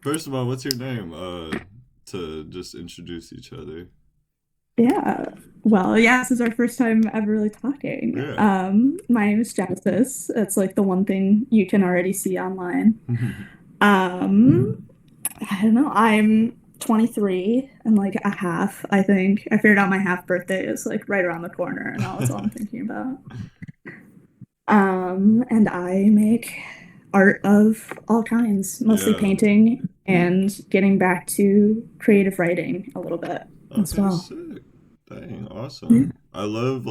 First of all, what's your name? To just introduce each other. Yeah. Well, yeah, this is our first time ever really talking. Yeah. My name is Genesis. It's like the one thing you can already see online. Um, I don't know. I'm 23 and like a half, I think. I figured out my half birthday is like right around the corner, and that's all I'm thinking about. And I make art of all kinds, mostly Yeah. painting and getting back to creative writing a little bit as Okay, well. sick. Dang, Yeah. awesome. I love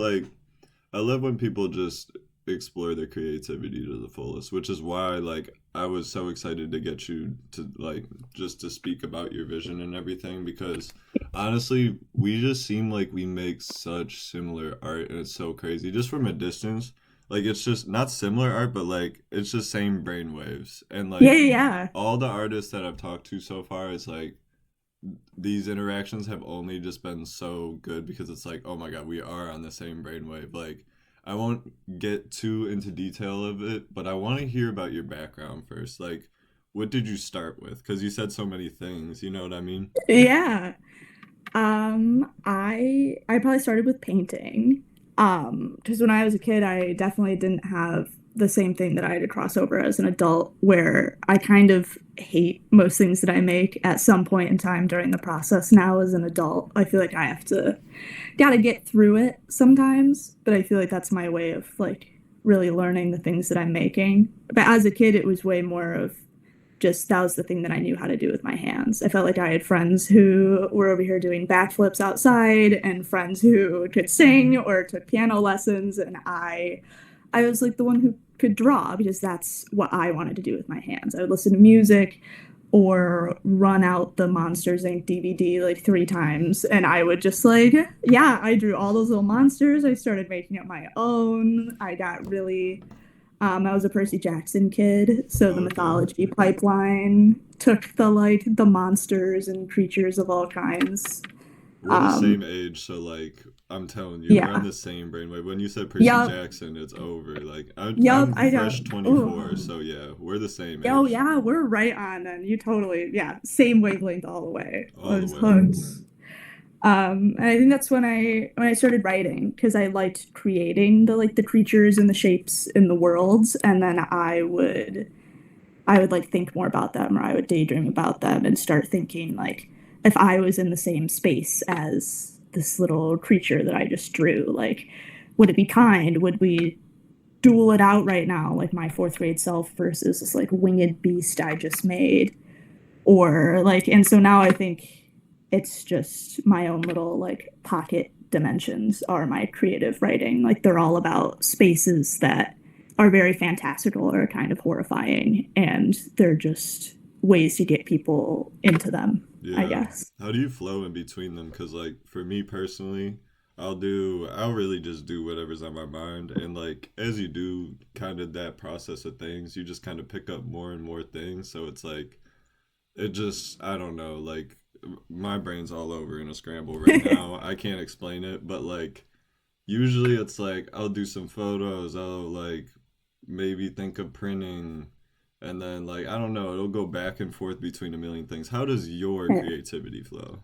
when people just explore their creativity to the fullest, which is why I was so excited to get you to just to speak about your vision and everything because honestly, we just seem like we make such similar art and it's so crazy just from a distance. Like it's just not similar art, but like it's just same brain waves. And Yeah, like yeah, all the artists that I've talked to so far is like these interactions have only just been so good because it's like, oh my god, we are on the same brainwave. Like, I won't get too into detail of it, but I want to hear about your background first. Like, what did you start with? Because you said so many things. You know what I mean? yeah. I probably started with painting. Because when I was a kid, I definitely didn't have the same thing that I had to cross over as an adult, where I kind of hate most things that I make at some point in time during the process. Now, as an adult, I feel like I have to gotta get through it sometimes, but I feel like that's my way of like really learning the things that I'm making. But as a kid, it was way more of just that was the thing that I knew how to do with my hands. I felt like I had friends who were over here doing backflips outside and friends who could sing or took piano lessons and I was like the one who could draw because that's what I wanted to do with my hands. I would listen to music or run out the Monsters Inc. DVD like 3 times and I would just like, yeah, I drew all those little monsters. I started making up my own. I got really I was a Percy Jackson kid, so the Okay. mythology pipeline took the monsters and creatures of all kinds. We're the Um, same age, so like, I'm telling you, we're on yeah. the same brainwave. When you said Percy Yup. Jackson, it's over. Like, I'm, Yup. I'm I got. fresh 24, Oh. so yeah, we're the same Oh age. yeah, we're right on then. You totally, yeah, same wavelength all the way. I All the was way. hooked. And I think that's when I started writing because I liked creating the creatures and the shapes in the worlds, and then I would like think more about them or I would daydream about them and start thinking like if I was in the same space as this little creature that I just drew, like would it be kind? Would we duel it out right now, like my fourth grade self versus this like winged beast I just made? Or like and so now I think it's just my own little like pocket dimensions are my creative writing. Like they're all about spaces that are very fantastical or kind of horrifying, and they're just ways to get people into them, I Yeah. guess. How do you flow in between them? Because, like, for me personally, I'll really just do whatever's on my mind. And, like, as you do kind of that process of things, you just kind of pick up more and more things. So it's like, I don't know, like, my brain's all over in a scramble right now. I can't explain it, but, like, usually it's like, I'll do some photos, I'll, like, maybe think of printing and then like I don't know, it'll go back and forth between a million things. How does your creativity flow?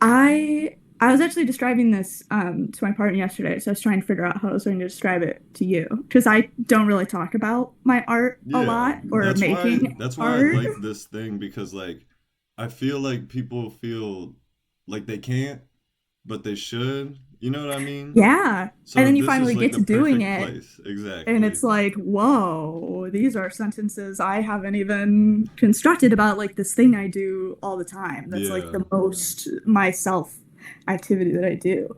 I was actually describing this to my partner yesterday, so I was trying to figure out how I was going to describe it to you because I don't really talk about my art a Yeah, lot or making that's why I art. like this thing because like I feel like people feel like they can't, but they should. You know what I mean? Yeah. And So then you this is finally like get the to doing perfect it, place. and Exactly. it's like, whoa, these are sentences I haven't even constructed about like this thing I do all the time. That's like Yeah. the most myself activity that I do.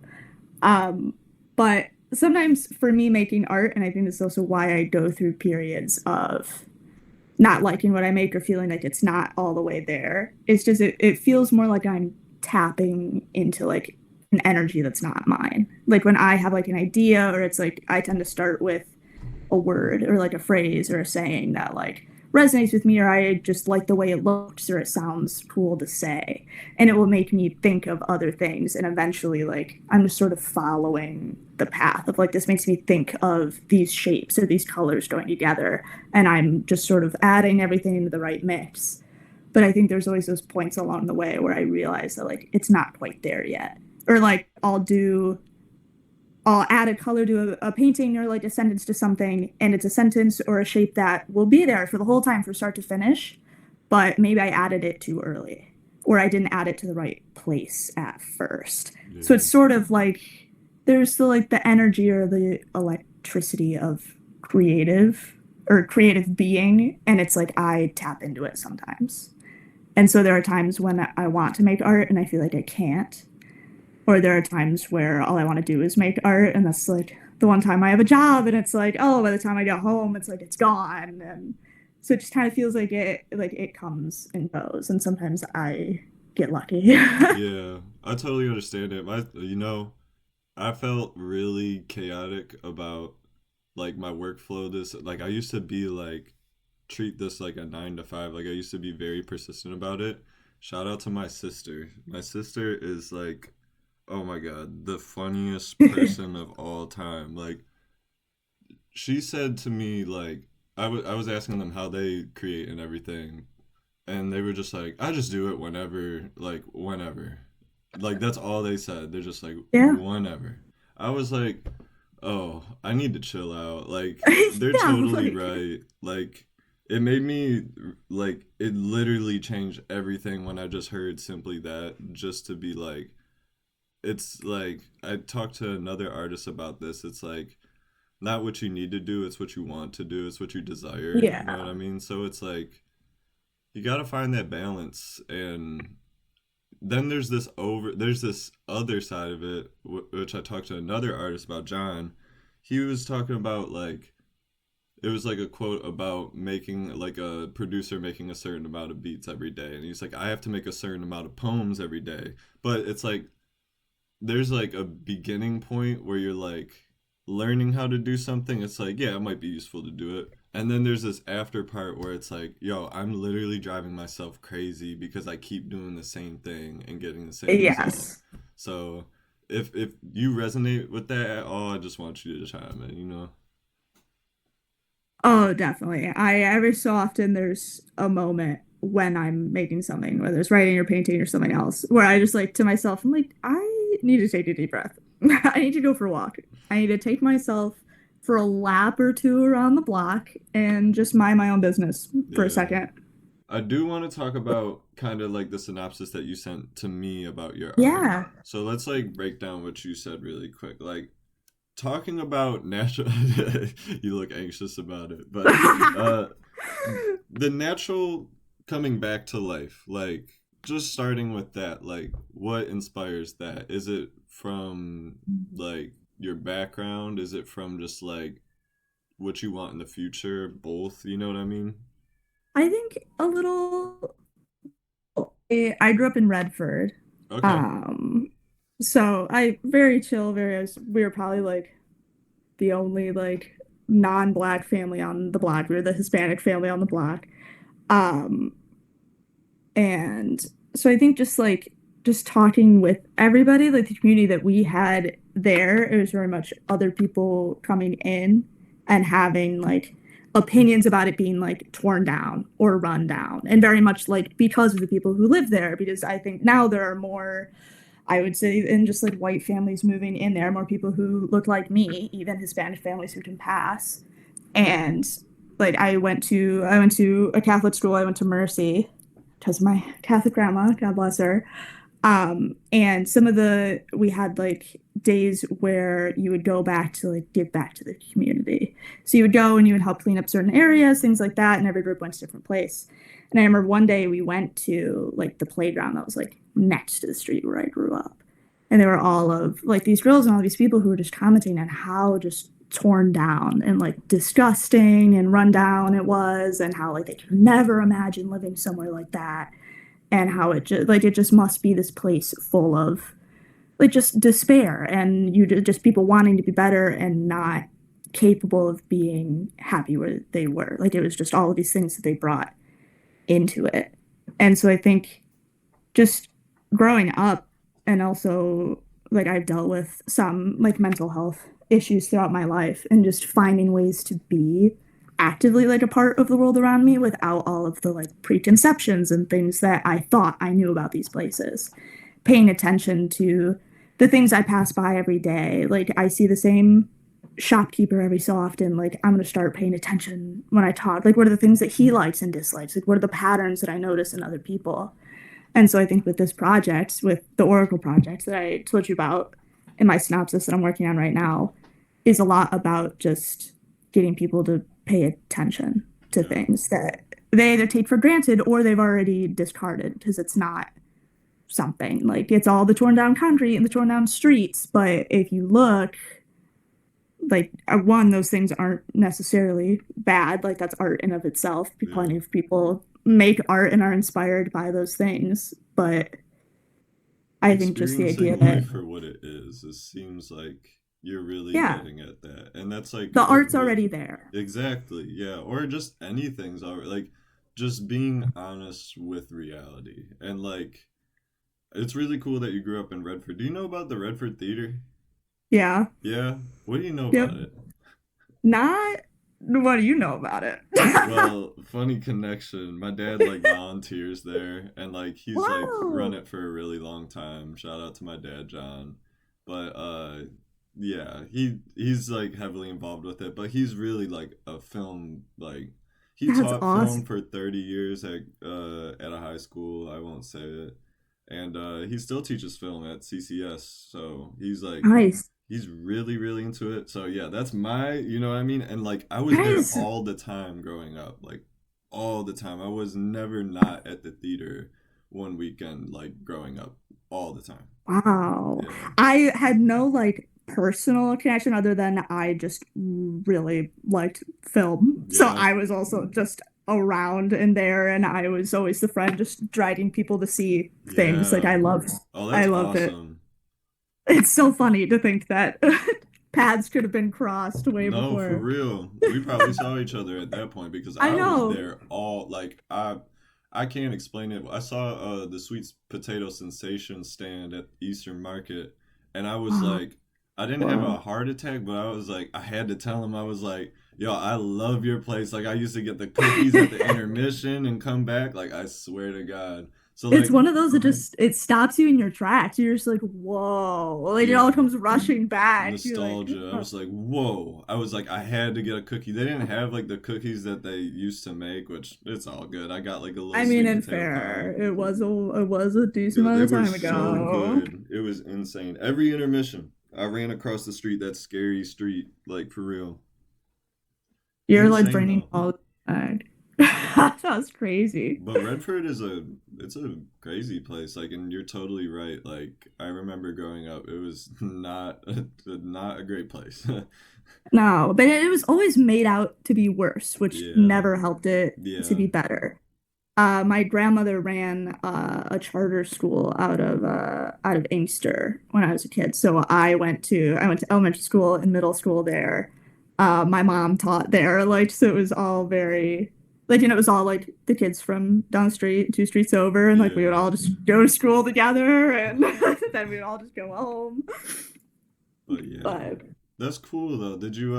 Um, but sometimes for me making art, and I think this is also why I go through periods of not liking what I make or feeling like it's not all the way there. It's just it feels more like I'm tapping into like an energy that's not mine. Like when I have like an idea or it's like I tend to start with a word or like a phrase or a saying that like resonates with me or I just like the way it looks or it sounds cool to say. And it will make me think of other things and eventually like I'm just sort of following the path of like this makes me think of these shapes or these colors going together and I'm just sort of adding everything into the right mix. but I think there's always those points along the way where I realize that like it's not quite there yet. Or like I'll add a color to a painting or like a sentence to something, and it's a sentence or a shape that will be there for the whole time from start to finish, but maybe I added it too early, or I didn't add it to the right place at first. So Yeah. it's sort of like there's the like the energy or the electricity of creative being, and it's like I tap into it sometimes. And so there are times when I want to make art and I feel like I can't, or there are times where all I want to do is make art, and that's like the one time I have a job, and it's like, oh, by the time I get home, it's like it's gone, and so it just kind of feels like it comes and goes, and sometimes I get lucky. Yeah, I totally understand it. I felt really chaotic about like my workflow. This like I used to be like treat this like a 9 to 5. Like I used to be very persistent about it. Shout out to my sister. My sister is like, oh my god, the funniest person of all time. Like she said to me like I was asking them how they create and everything, and they were just like, I just do it whenever, like whenever. Like that's all they said. They're just like Yeah. whenever. I was like, "Oh, I need to chill out." Like they're Yeah, totally like right. Like it made me like it literally changed everything when I just heard simply that, just to be like it's like I talked to another artist about this. It's like not what you need to do, it's what you want to do, it's what you desire, you know what yeah. I mean? So it's like you got to find that balance, and then there's this other side of it, which I talked to another artist about, John. He was talking about like it was like a quote about making like a producer making a certain amount of beats every day, and he's like, I have to make a certain amount of poems every day. But it's like there's like a beginning point where you're like learning how to do something. It's like, yeah, it might be useful to do it. And then there's this after part where it's like, yo, I'm literally driving myself crazy because I keep doing the same thing and getting the same result. Yes. So if you resonate with that at all, I just want you to chime in, you know? Oh, definitely. I every so often there's a moment when I'm making something, whether it's writing or painting or something else, where I just like to myself, I'm like, I need to take a deep breath. I need to go for a walk. I need to take myself for a lap or two around the block and just mind my own business for a Yeah. second. I do want to talk about kind of like the synopsis that you sent to me about your art. Yeah. So let's like break down what you said really quick. Like talking about natural you look anxious about it, but uh the natural coming back to life, like just starting with that, like what inspires that? Is it from like your background? Is it from just like what you want in the future? Both, you know what I mean? I think a little. I grew up in Redford. Okay. Um, so I very chill, very, we were probably like the only like non-black family on the block. We were the Hispanic family on the block. Um, and so I think just talking with everybody, like the community that we had there, it was very much other people coming in and having like opinions about it being like torn down or run down, and very much like because of the people who live there. Because I think now there are more, I would say, in just like white families moving in there, more people who look like me, even Hispanic families who can pass. And like I went to a Catholic school. I went to Mercy because my Catholic grandma, God bless her. And some of the we had like days where you would go back to like give back to the community. So you would go and you would help clean up certain areas, things like that, and every group went to a different place. And I remember one day we went to like the playground that was like next to the street where I grew up. And they were all of like these girls and all these people who were just commenting on how just torn down and like disgusting and run down it was, and how like they could never imagine living somewhere like that, and how it just must be this place full of like just despair, and you just people wanting to be better and not capable of being happy where they were. Like it was just all of these things that they brought into it. And so I think just growing up, and also like I've dealt with some like mental health issues throughout my life, and just finding ways to be actively like a part of the world around me without all of the like preconceptions and things that I thought I knew about these places. Paying attention to the things I pass by every day. Like I see the same shopkeeper every so often. Like I'm gonna start paying attention when I talk. Like what are the things that he likes and dislikes? Like what are the patterns that I notice in other people? And so I think with this project, with the Oracle project that I told you about in my synopsis that I'm working on right now, is a lot about just getting people to pay attention to Yeah. things that they either take for granted or they've already discarded because it's not something. Like it's all the torn down concrete and the torn down streets. But if you look, like one, those things aren't necessarily bad. Like that's art in of itself. Yeah. Plenty of people make art and are inspired by those things. But I think just the idea Experiencing that, life for what it is. It seems like you're really yeah, getting at that. And that's like the art's with already there. exactly, yeah, or just anything's already like just being honest with reality. And like it's really cool that you grew up in Redford. Do you know about the Redford Theater? Yeah. Yeah. What do you know Yep. about it? Not, what do you know about it? Well, funny connection. My dad like volunteers there and like he's like run Whoa. it for a really long time. Shout out to my dad, John. But yeah, he's like heavily involved with it, but he's really like a film like he That's taught film awesome. for 30 years at a high school, I won't say it. And he still teaches film at CCS. So he's like Nice. he's really really into it. So yeah, that's my, you know what I mean? And like I was there Nice. all the time growing up, like all the time. I was never not at the theater one weekend like growing up, all the time. Wow. Yeah. I had no like personal connection other than I just really liked film. So Yeah. I was also just around and there and I was always the friend just dragging people to see things. Like Yeah. Oh, I that's loved it. awesome. It's so funny to think that paths could have been crossed way No, for before. real. We probably saw each other at that point because I I was know. there all like I can't explain it. I saw the sweet potato sensation stand at Eastern Market and I was Oh, like I didn't have a whoa. heart attack, but I was like I had to tell him I was like, "Yo, I love your place. Like I used to get the cookies at the intermission and come back. Like I swear to God." So It's like one of those that just it stops you in your tracks. You're just like, whoa. Like it all yeah. comes rushing back. You're like, Nostalgia. I oh. was like, whoa. I was like, I had to get a cookie. They didn't have like the cookies that they used to make, which it's all good. I got like a little I mean, sweet and potato fair. pie. It was a decent Yo, amount they of were time so ago. good. It was insane. Every intermission, I ran across the street, that scary street, like for real. You're like Insane bringing though. all back. That's crazy. But Redford is it's a crazy place. Like, and you're totally right. Like, I remember growing up, it was not a great place. No, but it was always made out to be worse, which Yeah, never helped it to yeah, be better. My grandmother ran a charter school out of Inkster when I was a kid. So I went to elementary school and middle school there. My mom taught there, like so it was all very like it was all like the kids from down the street, two streets over, and like we would yeah. all just go to school together, and then we'd all just go home. But yeah, But that's cool though. Did you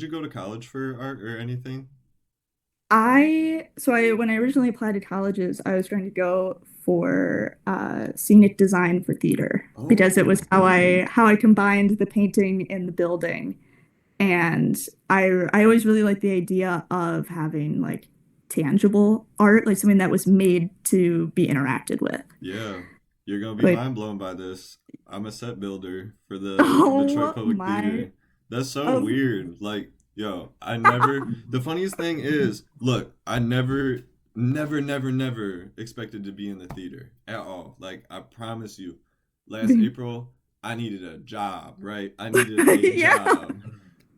go to college for art or anything? I when I originally applied to colleges, I was trying to go for scenic design for theater because it was Oh, how I combined the painting and the building. And I always really liked the idea of having like tangible art, like something that was made to be interacted with. yeah. You're gonna be Like, mind blown by this. I'm a set builder for the Detroit oh Public my, Theater. That's so of weird. Like, yo, I never. The funniest thing is, look, I never expected to be in the theater at all. Like, I promise you, last April, I needed a job, right? I needed a yeah. job.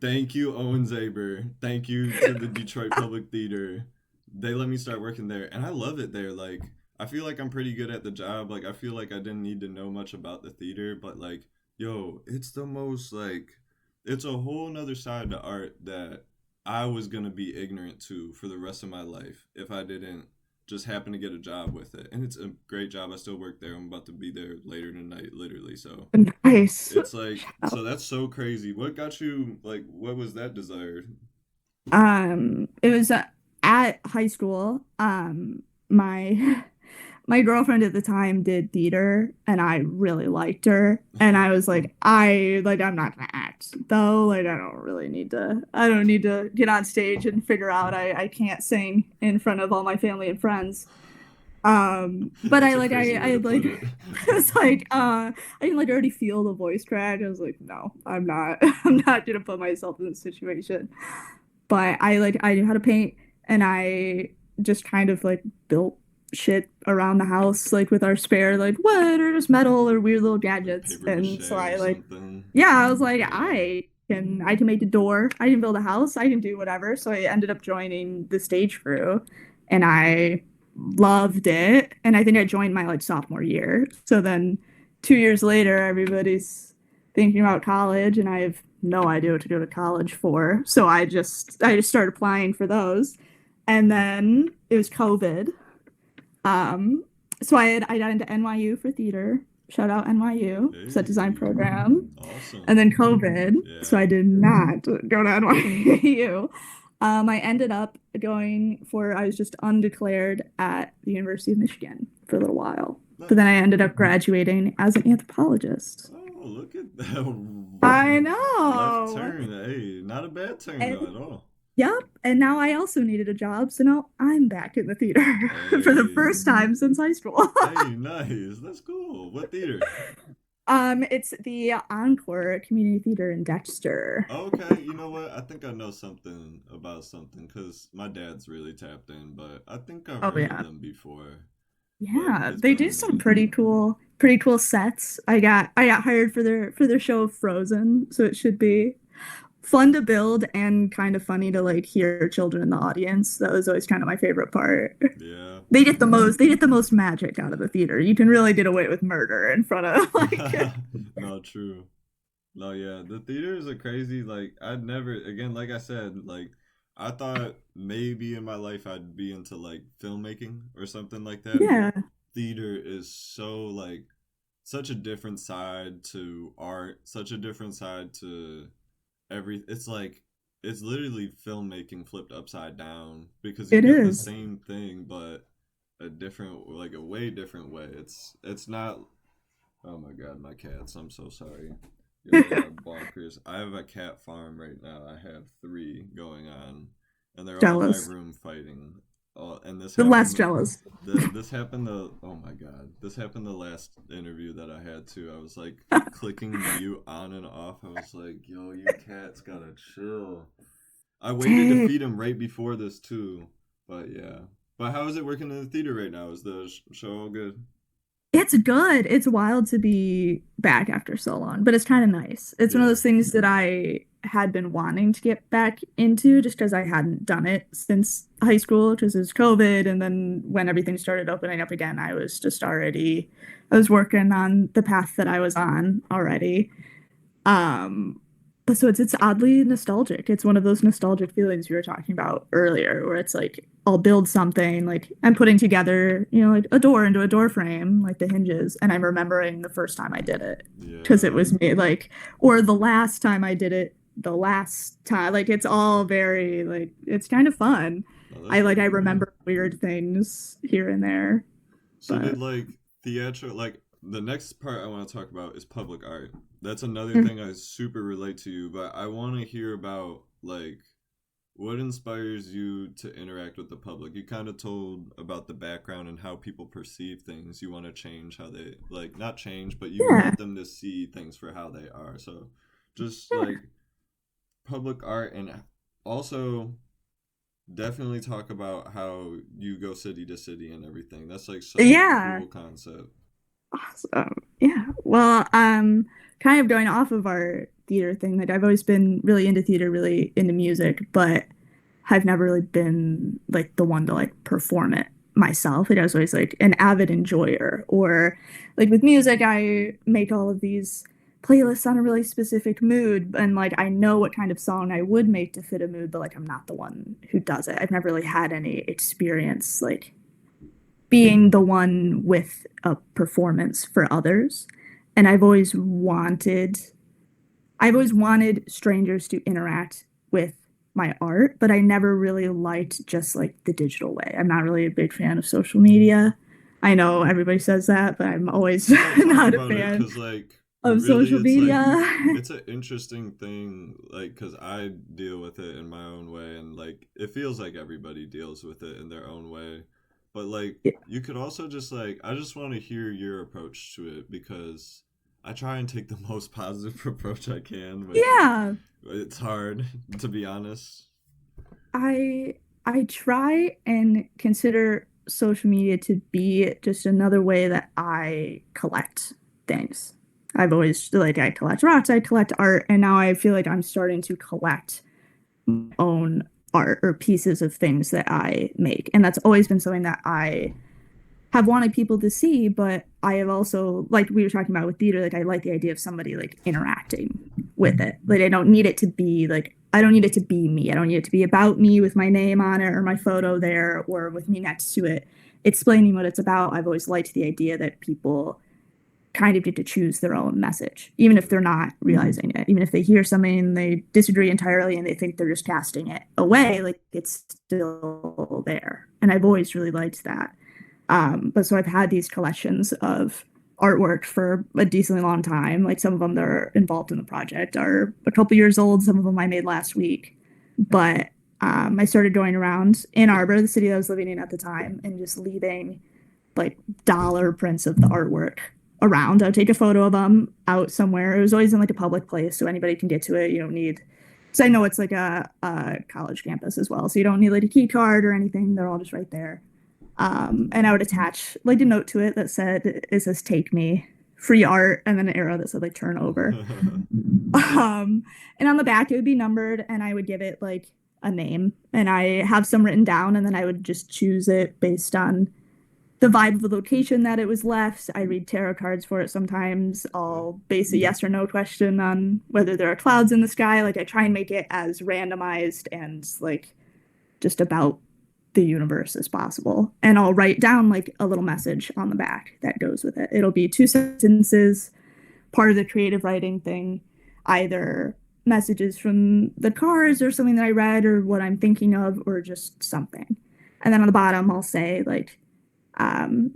Thank you, Owen Zaber. Thank you to the Detroit Public Theater. They let me start working there, and I love it there. Like, I feel like I'm pretty good at the job. Like, I feel like I didn't need to know much about the theater, but like, yo, it's the most like, it's a whole nother side to art that I was gonna be ignorant to for the rest of my life if I didn't just happen to get a job with it. And it's a great job. I still work there. I'm about to be there later tonight, literally. So Nice. it's like, so that's so crazy. What got you like? What was that desire? It was at high school. My my girlfriend at the time did theater, and I really liked her. And I was like, I'm not gonna act though. Like, I don't need to get on stage and figure out I can't sing in front of all my family and friends. But That's a crazy way I to like put it. I was like, I can like already feel the voice crack. I was like, no, I'm not. I'm not gonna put myself in this situation. But I knew how to paint, and I just kind of like built shit around the house like with our spare like wood or just metal or weird little gadgets. Paper mache And so or I like, something. yeah, I was like, Yeah. I can make a door, I can build a house, I can do whatever. So I ended up joining the stage crew, and I loved it. And I think I joined my like sophomore year. So then 2 years later, everybody's thinking about college, and I have no idea what to go to college for. So I just started applying for those. And then it was COVID. Um, so I got into NYU for theater. Shout out NYU, set design Hey, program. And awesome. then COVID. So Yeah. I did not go to NYU. I ended up I was just undeclared at the University of Michigan for a little while. But then I ended up graduating as an anthropologist. Oh, look at that I left know. turn. Hey, not a bad turn And though at all. yep. And now I also needed a job. So now I'm back in the theater for the Hey, first time since high school. hey, nice. That's cool. What theater? It's the Encore Community Theater in Dexter. Okay, you know what? I think I know something about something because my dad's really tapped in, but I think I've Oh heard of yeah. them before. But Yeah, it's they been do a some minute. pretty cool sets. I got hired for their show of Frozen, so it should be fun to build and kind of funny to like hear children in the audience. That was always kind of my favorite part. Yeah. They get the most magic out of the theater. You can really get away with murder in front of like No, true. No, yeah, the theaters are crazy. Like, I'd never, again, like I said, like, I thought maybe in my life I'd be into like filmmaking or something like that, but yeah, theater is so like such a different side to art, such a different side to it's like it's literally filmmaking flipped upside down because you it get the is. same thing but a different like a way different way. It's not. Oh my god, my cats. I'm so sorry. Yo, they are bonkers. I have a cat farm right now. I have three going on, and they're all in my Jealous. room fighting. And this The less happened. jealous. This happened the. Oh my god, this happened the last interview that I had too. I was like clicking mute on and off. I was like, "Yo, you cats gotta chill." I waited to Dang. feed them right before this too, but yeah. But how is it working in the theater right now? Is the show all good? It's good. It's wild to be back after so long, but it's kind of nice. It's one of Yeah. those things that I had been wanting to get back into just because I hadn't done it since high school, because it was COVID. And then when everything started opening up again, I was working on the path that I was on already. Um, but so it's oddly nostalgic. It's one of those nostalgic feelings you were talking about earlier, where it's like I'll build something, like I'm putting together, you know, like a door into a door frame, like the hinges, and I'm remembering the first time I did it because it Yeah. was me, like, or the last time I did it, the last time, like it's all very like it's kind of fun. Oh, that's I really cool. remember weird things here and there, So did but like theatrical like the next part I want to talk about is public art. That's another mm, thing I super relate to you, but I want to hear about like what inspires you to interact with the public. You kind of told about the background and how people perceive things. You want to change how they like not change, but you yeah. want them to see things for how they are. So just like public art and also definitely talk about how you go city to city and everything. That's like such a Yeah. cool concept. Awesome. Yeah. Well, kind of going off of our theater thing, like I've always been really into theater, really into music, but I've never really been like the one to like perform it myself. Like I was always like an avid enjoyer, or like with music, I make all of these playlists on a really specific mood, and like I know what kind of song I would make to fit a mood, but like I'm not the one who does it. I've never really had any experience like being the one with a performance for others. And I've always wanted strangers to interact with my art, but I never really liked just like the digital way. I'm not really a big fan of social media. I know everybody says that, but I'm always No, talk not a about it, fan cause like of really, social media. it's an interesting thing, like, cause I deal with it in my own way, and like it feels like everybody deals with it in their own way. But like you could also just like I just want to hear your approach to it because I try and take the most positive approach I can, which Yeah, it's hard to be honest. I I try and consider social media to be just another way that I collect things. I've always like I collect rocks, I collect art, and now I feel like I'm starting to collect my own art or pieces of things that I make. And that's always been something that I have wanted people to see, but I have also, like we were talking about with theater, like I like the idea of somebody like interacting with it. Like I don't need it to be like I don't need it to be me. I don't need it to be about me with my name on it or my photo there or with me next to it, explaining what it's about. I've always liked the idea that people kind of get to choose their own message, even if they're not realizing it. Even if they hear something and they disagree entirely and they think they're just casting it away, like it's still there. And I've always really liked that. But so I've had these collections of artwork for a decently long time. Like some of them that are involved in the project are a couple years old. Some of them I made last week. But I started going around Ann Arbor, the city I was living in at the time, and just leaving like dollar prints of the artwork around. I would take a photo of them out somewhere. It was always in like a public place, so anybody can get to it. You don't need, so I know it's like a college campus as well, so you don't need like a key card or anything. They're all just right there. And I would attach like a note to it that said, "It says take me, free art," and then an arrow that said like turn over. And on the back it would be numbered, and I would give it like a name, and I have some written down, and then I would just choose it based on the vibe of the location that it was left. I read tarot cards for it sometimes. I'll base a yes or no question on whether there are clouds in the sky. Like I try and make it as randomized and like just about the universe as possible. And I'll write down like a little message on the back that goes with it. It'll be two sentences, part of the creative writing thing, either messages from the cards or something that I read or what I'm thinking of or just something. And then on the bottom, I'll say like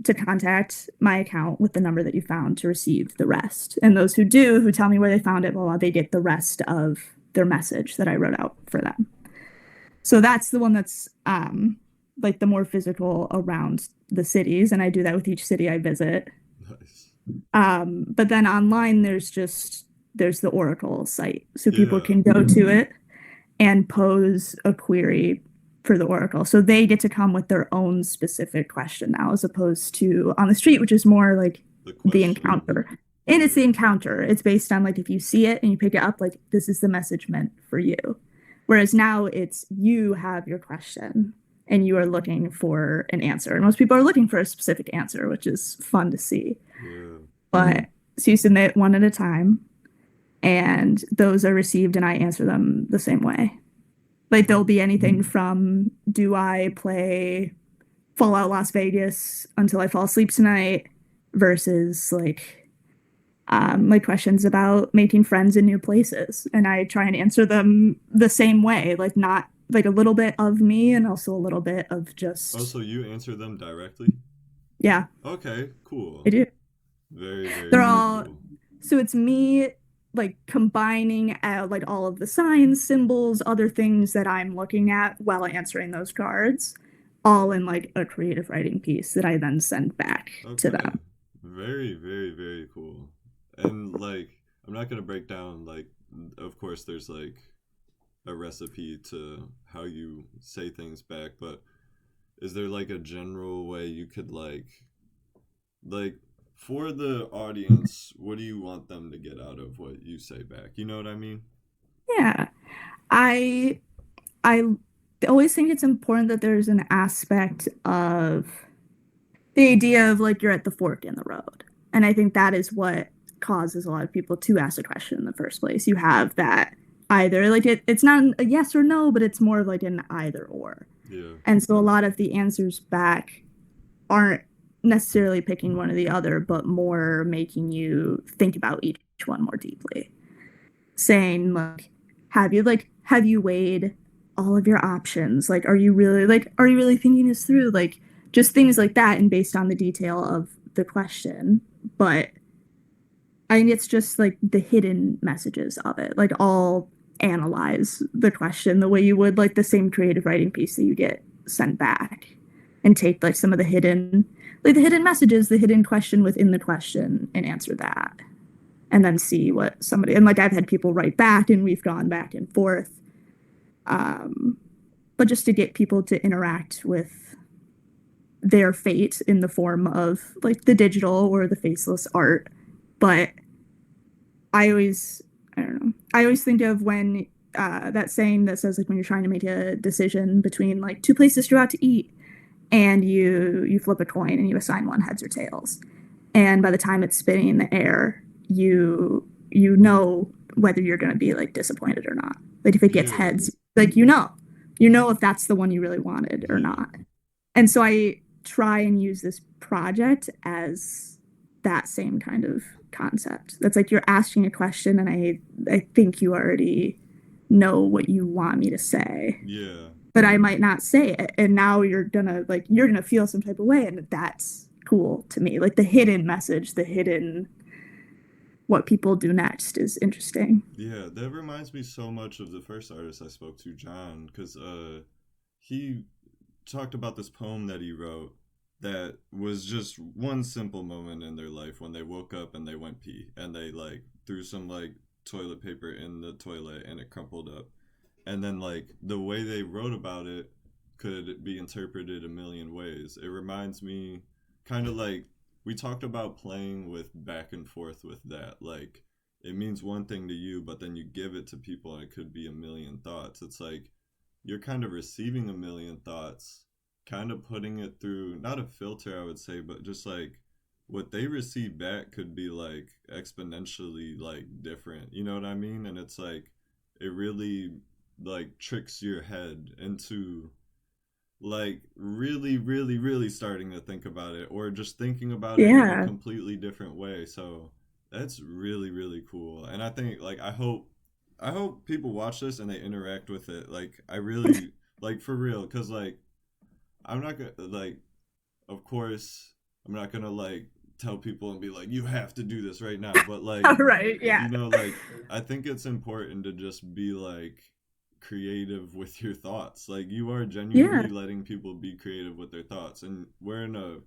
to contact my account with the number that you found to receive the rest. And those who do, who tell me where they found it, well, they get the rest of their message that I wrote out for them. So that's the one that's like the more physical around the cities, and I do that with each city I visit. Nice. But then online, there's the Oracle site, so people Yeah. can go to it and pose a query for the Oracle. So they get to come with their own specific question now, as opposed to on the street, which is more like The the question. encounter. And it's Yeah. the encounter. It's based on like if you see it and you pick it up, like this is the message meant for you. Whereas now it's you have your question and you are looking for an answer. And most people are looking for a specific answer, which is fun to see. Yeah. But so you submit one at a time, and those are received, and I answer them the same way. Like there'll be anything from do I play Fallout Las Vegas until I fall asleep tonight versus like questions about making friends in new places. And I try and answer them the same way, like not like a little bit of me and also a little bit of Oh, just so you answer them directly? yeah, Okay, I cool. do. Very, very, They're very all cool. so it's me like combining like all of the signs, symbols, other things that I'm looking at while answering those cards, all in like a creative writing piece that I then send back to Okay. them. Very, very, very cool. And like, I'm not gonna break down like, of course, there's like a recipe to how you say things back, but is there like a general way you could like for the audience, what do you want them to get out of what you say back? You know what I mean? Yeah. I I always think it's important that there's an aspect of the idea of like you're at the fork in the road. And I think that is what causes a lot of people to ask a question in the first place. You have that either like it's not a yes or no, but it's more of like an either or. Yeah. And so a lot of the answers back aren't necessarily picking one or the other, but more making you think about each one more deeply. Saying like, have you weighed all of your options? Like, are you really thinking this through? Like, just things like that, and based on the detail of the question. But I think it's just like the hidden messages of it. Like, I'll analyze the question the way you would like the same creative writing piece that you get sent back, and take like some of the hidden messages, the hidden question within the question, and answer that, and then see what somebody, and like I've had people write back and we've gone back and forth, um, but just to get people to interact with their fate in the form of like the digital or the faceless art. But I always, I don't know, I always think of when that saying that says like when you're trying to make a decision between like two places to go out to eat, and you flip a coin and you assign one heads or tails, and by the time it's spinning in the air, you know whether you're going to be like disappointed or not. Like if it gets Yeah, heads, like you know if that's the one you really wanted or yeah, not. And so I try and use this project as that same kind of concept. That's like you're asking a question, and I think you already know what you want me to say, yeah. but I might not say it. And now you're gonna feel some type of way, and that's cool to me. Like the hidden message, the hidden what people do next is interesting. Yeah, that reminds me so much of the first artist I spoke to, John, because he talked about this poem that he wrote that was just one simple moment in their life when they woke up and they went pee and they like threw some like toilet paper in the toilet and it crumpled up. And then like the way they wrote about it could be interpreted a million ways. It reminds me kind of like we talked about playing with back and forth with that. Like it means one thing to you, but then you give it to people and it could be a million thoughts. It's like you're kind of receiving a million thoughts, kind of putting it through not a filter, I would say, but just like what they receive back could be like exponentially like different. You know what I mean? And it's like it really like tricks your head into like really really really starting to think about it or just thinking about it in a Yeah. completely different way. So that's really really cool. And I think like I hope people watch this and they interact with it. Like I really like for real cuz like I'm not gonna like of course I'm not gonna like tell people and be like you have to do this right now, but like All right. Yeah. like I think it's important to just be like creative with your thoughts. Like you are Yeah. genuinely letting people be creative with their thoughts, and we're in a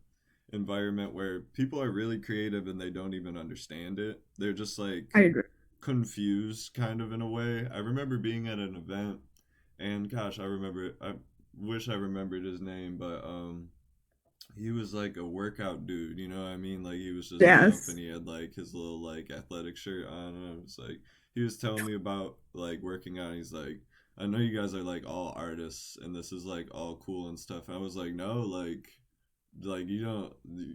environment where people are really creative and they don't even understand it. They're just like I agree. confused kind of in a way. I remember being at an event and gosh, I wish I remembered his name, but he was like a workout dude, you know what I mean? Like he was just buff Yes. and he had like his little like athletic shirt on and I was like he was telling me about like working out. He's like, I know you guys are like all artists and this is like all cool and stuff. I was like, no, like you don't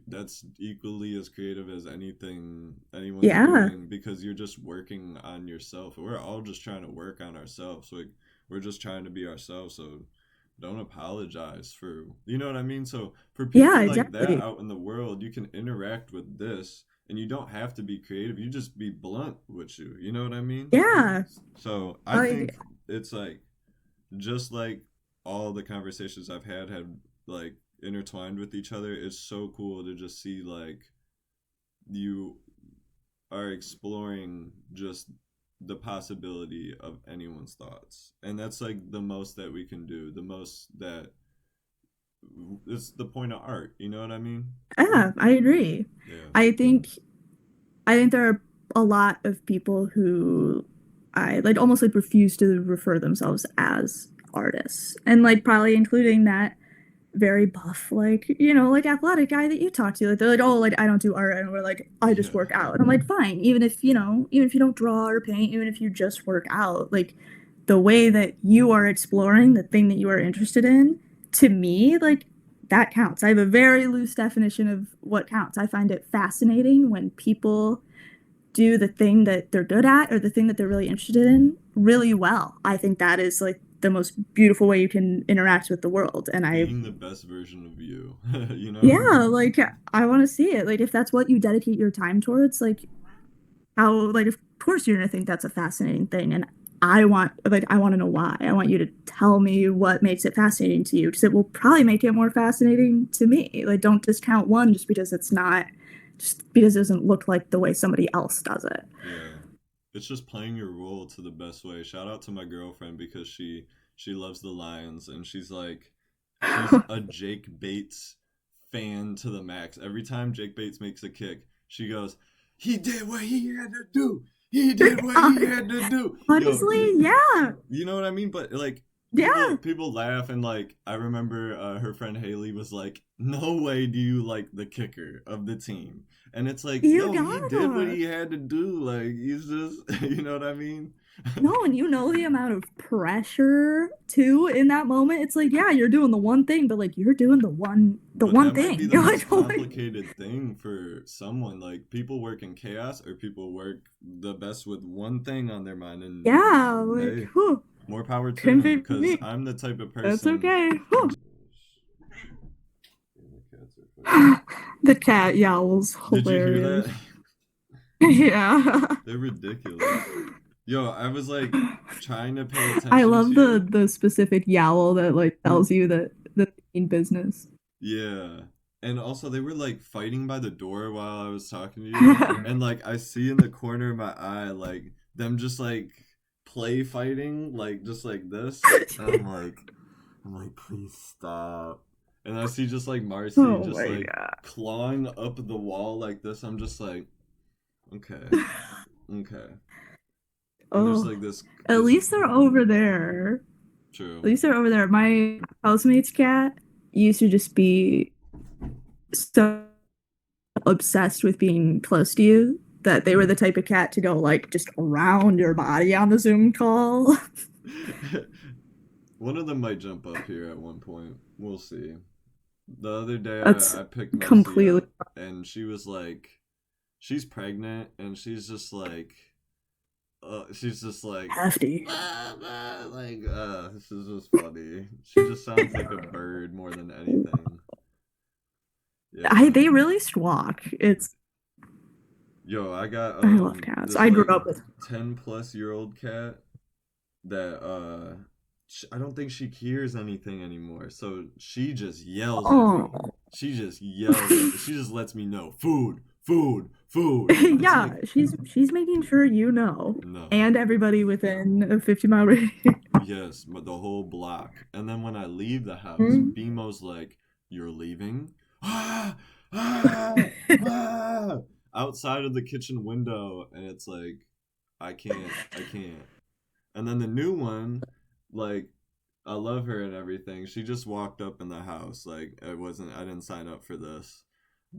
that's equally as creative as anything anyone's Yeah. doing because you're just working on yourself. We're all just trying to work on ourselves. Like we're just trying to be ourselves. So don't apologize for you know what I mean. So for Yeah, people like that exactly. out in the world you can interact with this and you don't have to be creative, you just be blunt with you know what I mean. Yeah. So I think Like, it's like just like all the conversations I've had have like intertwined with each other. It's so cool to just see like you are exploring just the possibility of anyone's thoughts. And that's like the most that we can do, the most that it's the point of art, you know what I mean? yeah, I agree. Yeah. I think I think there are a lot of people who I like almost like refuse to refer themselves as artists. And like probably including that very buff, like, like athletic guy that you talk to. Like they're like, oh, like I don't do art, and we're like, I just Yeah. work out. And I'm like, fine, even if you don't draw or paint, even if you just work out, like the way that you are exploring the thing that you are interested in, to me, like that counts. I have a very loose definition of what counts. I find it fascinating when people do the thing that they're good at or the thing that they're really interested in really well. I think that is like the most beautiful way you can interact with the world. And Being the best version of you, you know? yeah, like I want to see it. Like if that's what you dedicate your time towards, like of course you're gonna think that's a fascinating thing. And I want to know why. I want you to tell me what makes it fascinating to you because it will probably make it more fascinating to me. Like, don't discount one just because it doesn't look like the way somebody else does it. Yeah. It's just playing your role to the best way. Shout out to my girlfriend because she loves the Lions and she's a Jake Bates fan to the max. Every time Jake Bates makes a kick, she goes, "He did what he had to do. He did what he had to do." Yo, Honestly, yeah, you know what I mean? But like yeah, people laugh and like I remember her friend Haley was like, "No way do you like the kicker of the team." And it's like, you yo, he did what gotta. he had to do. Like he's just, you know what I mean? No, and you know the amount of pressure too in that moment. It's like, yeah, you're doing the one thing, but like you're doing the But one that might be thing. the You're most like, oh my, complicated thing for someone. Like people work in chaos or people work the best with one thing on their mind. And yeah, like, hey, whew, more power to couldn't them be because me. I'm the type of That's person. okay. Whew. The cats are fighting. The cat yowls Did you hear that? hilarious. Yeah. They're ridiculous. Yo, I was like trying to pay I attention love to you. the specific yowl that like tells you that the main business. Yeah. And also they were like fighting by the door while I was talking to you. And like I see in the corner of my eye like them just like play fighting like just like this. And I'm like please stop. And I see just like Marcy Oh just my like god. clawing up the wall like this. I'm just like okay. Okay. And there's Oh, like at this least they're over there. At true. least they're over there. My housemate's cat used to just be so obsessed with being close to you that they were the type of cat to go like just around your body on the Zoom call. One of them might jump up here at one point. We'll see. The other day That's I picked Marcy completely up and she was like she's pregnant and she's just like hefty. this is just funny. She just sounds like a bird more than anything. Yeah. They really squawk. It's Yo, I got I love cats. this I grew like up with 10-plus-year-old cat that I don't think she hears anything anymore. So she just yells at me. oh She just yells at me. She just lets me know food, food, food. And it's yeah, like she's making sure you know no. and everybody within a 50-mile radius. Yes, but the whole block. And then when I leave the house, Mhm. BMO's like, "You're leaving?" Ah, ah, ah, outside of the kitchen window, and it's like, I can't. And then the new one, like, I love her and everything. She just walked up in the house. Like, I didn't sign up for this,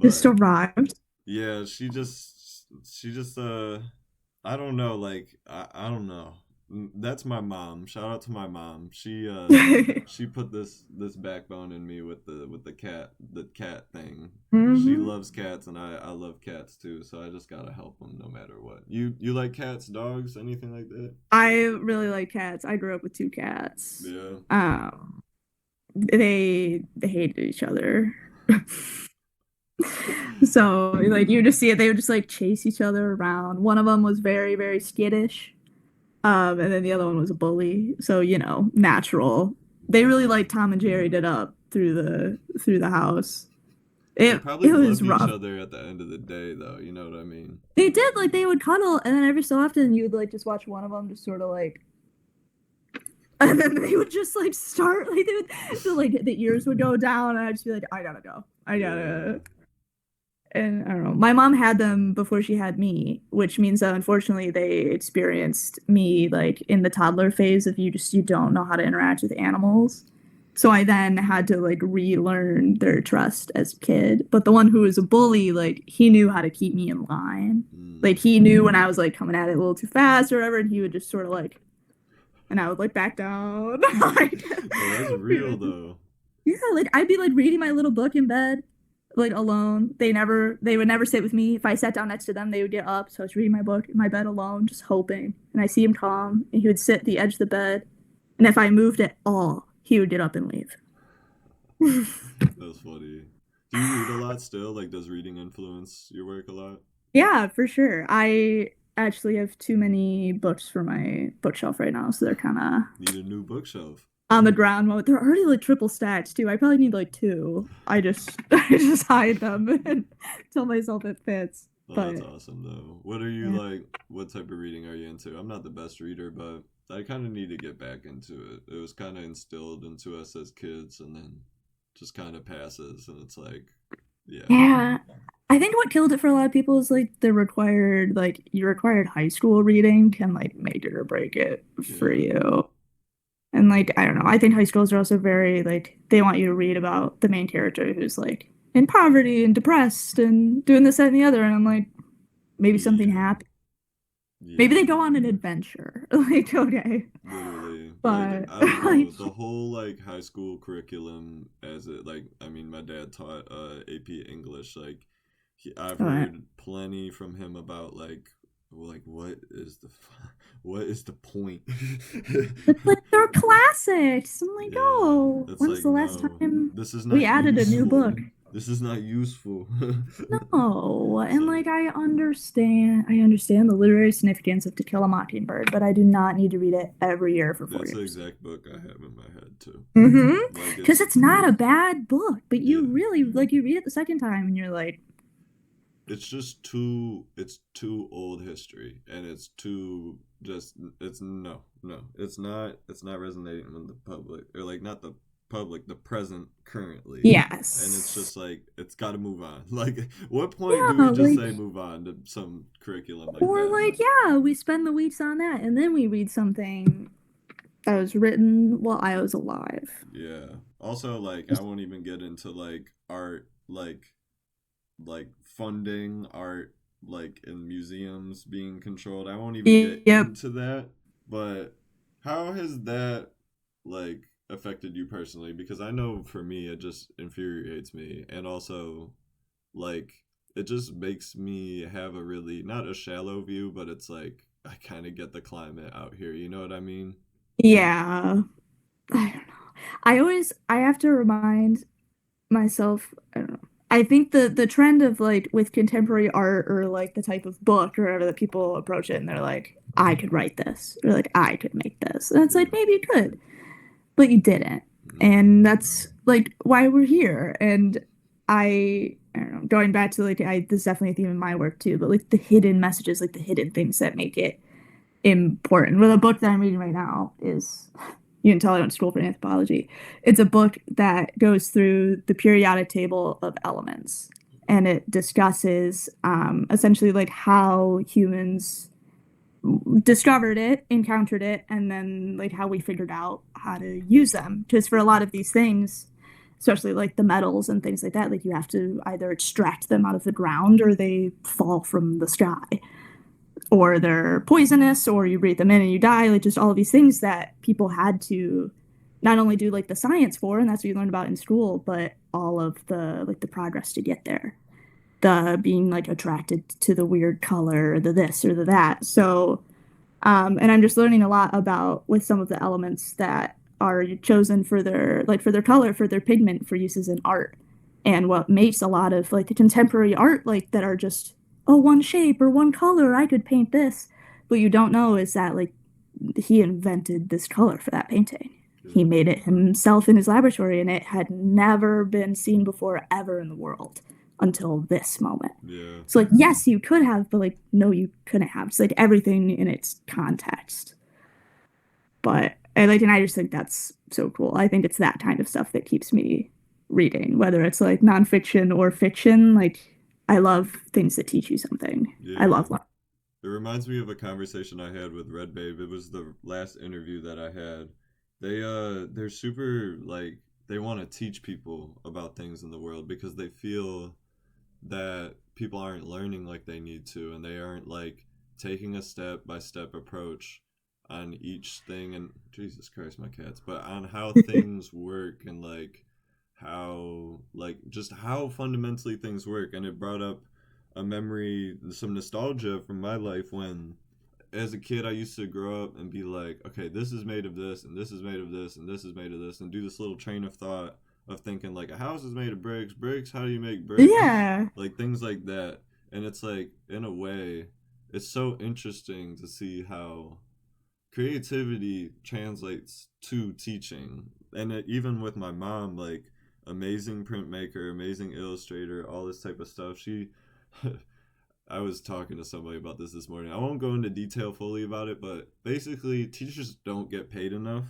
Just but arrived. yeah, she just I don't know, like I don't know. That's my mom. Shout out to my mom. She put this backbone in me with the cat thing. She Hmm. loves cats and I love cats too, so I just got to help them no matter what. You like cats, dogs, anything like that? I really like cats. I grew up with two cats. Yeah. They hated each other. So like you just see it, they would just like chase each other around. One of them was very, very skittish. And then the other one was a bully. So, you know, natural. They really like Tom and Jerry did up through the house. They probably It was loved each rough. other at the end of the day though, you know what I mean? They did like they would cuddle, and then every so often you would like just watch one of them just sort of like, and then they would just like start like they would so like the ears would go down, and I'd just be like, I gotta go, I Yeah. gotta. And I don't know. My mom had them before she had me, which means that unfortunately they experienced me like in the toddler phase of you don't know how to interact with animals. So I then had to like relearn their trust as a kid. But the one who was a bully, like he knew how to keep me in line. Like Mm. he knew when I was like coming at it a little too fast or whatever, and he would just sort of like, and I would like back down. Like, Yo, that's real though. yeah, like I'd be like reading my little book in bed, like alone. They would never sit with me. If I sat down next to them, they would get up. So I was reading my book in my bed alone, just hoping. And I see him calm, and he would sit at the edge of the bed. And if I moved at all, he would get up and leave. That's funny. Do you read a lot still? Like, does reading influence your work a lot? Yeah, for sure. actually have too many books for my bookshelf right now, so they're kind of Need a new bookshelf. on the ground mode. They're already like triple stacks too. I probably need like two. I just I just hide them and tell myself it fits. Oh, that's But awesome though. What are you yeah. like? What type of reading are you into? I'm not the best reader, but I kind of need to get back into it. It was kind of instilled into us as kids, and then just kind of passes, and it's like, yeah, Yeah. I think what killed it for a lot of people is like the required like your required high school reading can like make it or break it for yeah, you. And like I don't know, I think high schools are also very like they want you to read about the main character who's like in poverty and depressed and doing this, that, and the other. And I'm like, maybe something yeah, happened. Maybe they yeah. go on an adventure. Like, okay. Literally, like But I don't like know the whole like high school curriculum as it like. I mean, my dad taught AP English. Like, I've uh, heard plenty from him about like what is the point? it's like they're classics. I'm like, Yeah, oh, it's when's like the last no, time this is we not added a new useful. book? This is not useful. No. It's And like like I understand the literary significance of To Kill a Mockingbird, but I do not need to read it every year for four that's the years. exact book I have in my head too. Mm-hmm. Like Because it's not a bad book, but you yeah, really like you read it the second time and you're like, it's just too it's too old history and it's too just it's no it's not resonating with the public or like not the public the present currently and it's yes. just like it's got to move on like what point do we Yeah, just like say move on to some curriculum like or that like, yeah, we spend the weeks on that and then we read something that was written while I was alive. yeah also like I won't even get into like art like funding art like in museums being controlled. I won't even get Yep. into that, but how has that like affected you personally? Because I know for me it just infuriates me and also like it just makes me have a really not a shallow view, but it's like I kind of get the climate out here, you know what I mean? Yeah. I don't know. I have to remind myself, I don't know. I think the trend of like with contemporary art or like the type of book or whatever that people approach it and they're like, I could write this or like I could make this. And it's Yeah. like maybe you could, but you didn't. Mm-hmm. And that's like why we're here. And I don't know, going back to like this is definitely a theme in my work too, but like the hidden messages, like the hidden things that make it important. Well, the book that I'm reading right now is, you can tell I went to school for anthropology. It's a book that goes through the periodic table of elements, and it discusses essentially like how humans discovered it, encountered it, and then like how we figured out how to use them. Because for a lot of these things, especially like the metals and things like that, like you have to either extract them out of the ground or they fall from the sky or they're poisonous or you breathe them in and you die, like just all of these things that people had to not only do like the science for, and that's what you learned about in school, but all of the like the progress to get there, the being like attracted to the weird color, the this or the that. So and I'm just learning a lot about with some of the elements that are chosen for their like for their color, for their pigment, for uses in art, and what makes a lot of like the contemporary art like that are just oh one shape or one color. I could paint this. What you don't know is that like he invented this color for that painting. He Yeah. made it himself in his laboratory, and it had never been seen before ever in the world until this moment. Yeah. So like yes, you could have, but like no, you couldn't have. It's like everything in its context. But and I just think that's so cool. I think it's that kind of stuff that keeps me reading, whether it's like nonfiction or fiction. Like I love things that teach you something. I Yeah. love learning. It reminds me of a conversation I had with Red Babe. It was the last interview that I had. They're super like they want to teach people about things in the world because they feel that people aren't learning like they need to and they aren't like taking a step by step approach on each thing and Jesus Christ my cats, but on how things work and like how like just how fundamentally things work and it brought up a memory some nostalgia from my life when as a kid I used to grow up and be like, okay, this is made of this and this is made of this and this is made of this and do this little train of thought of thinking like a house is made of bricks, how do you make bricks? Yeah. Like things like that. And it's like in a way it's so interesting to see how creativity translates to teaching. And even with my mom, like, amazing printmaker, amazing illustrator, all this type of stuff. She, I was talking to somebody about this morning. I won't go into detail fully about it, but basically, teachers don't get paid enough.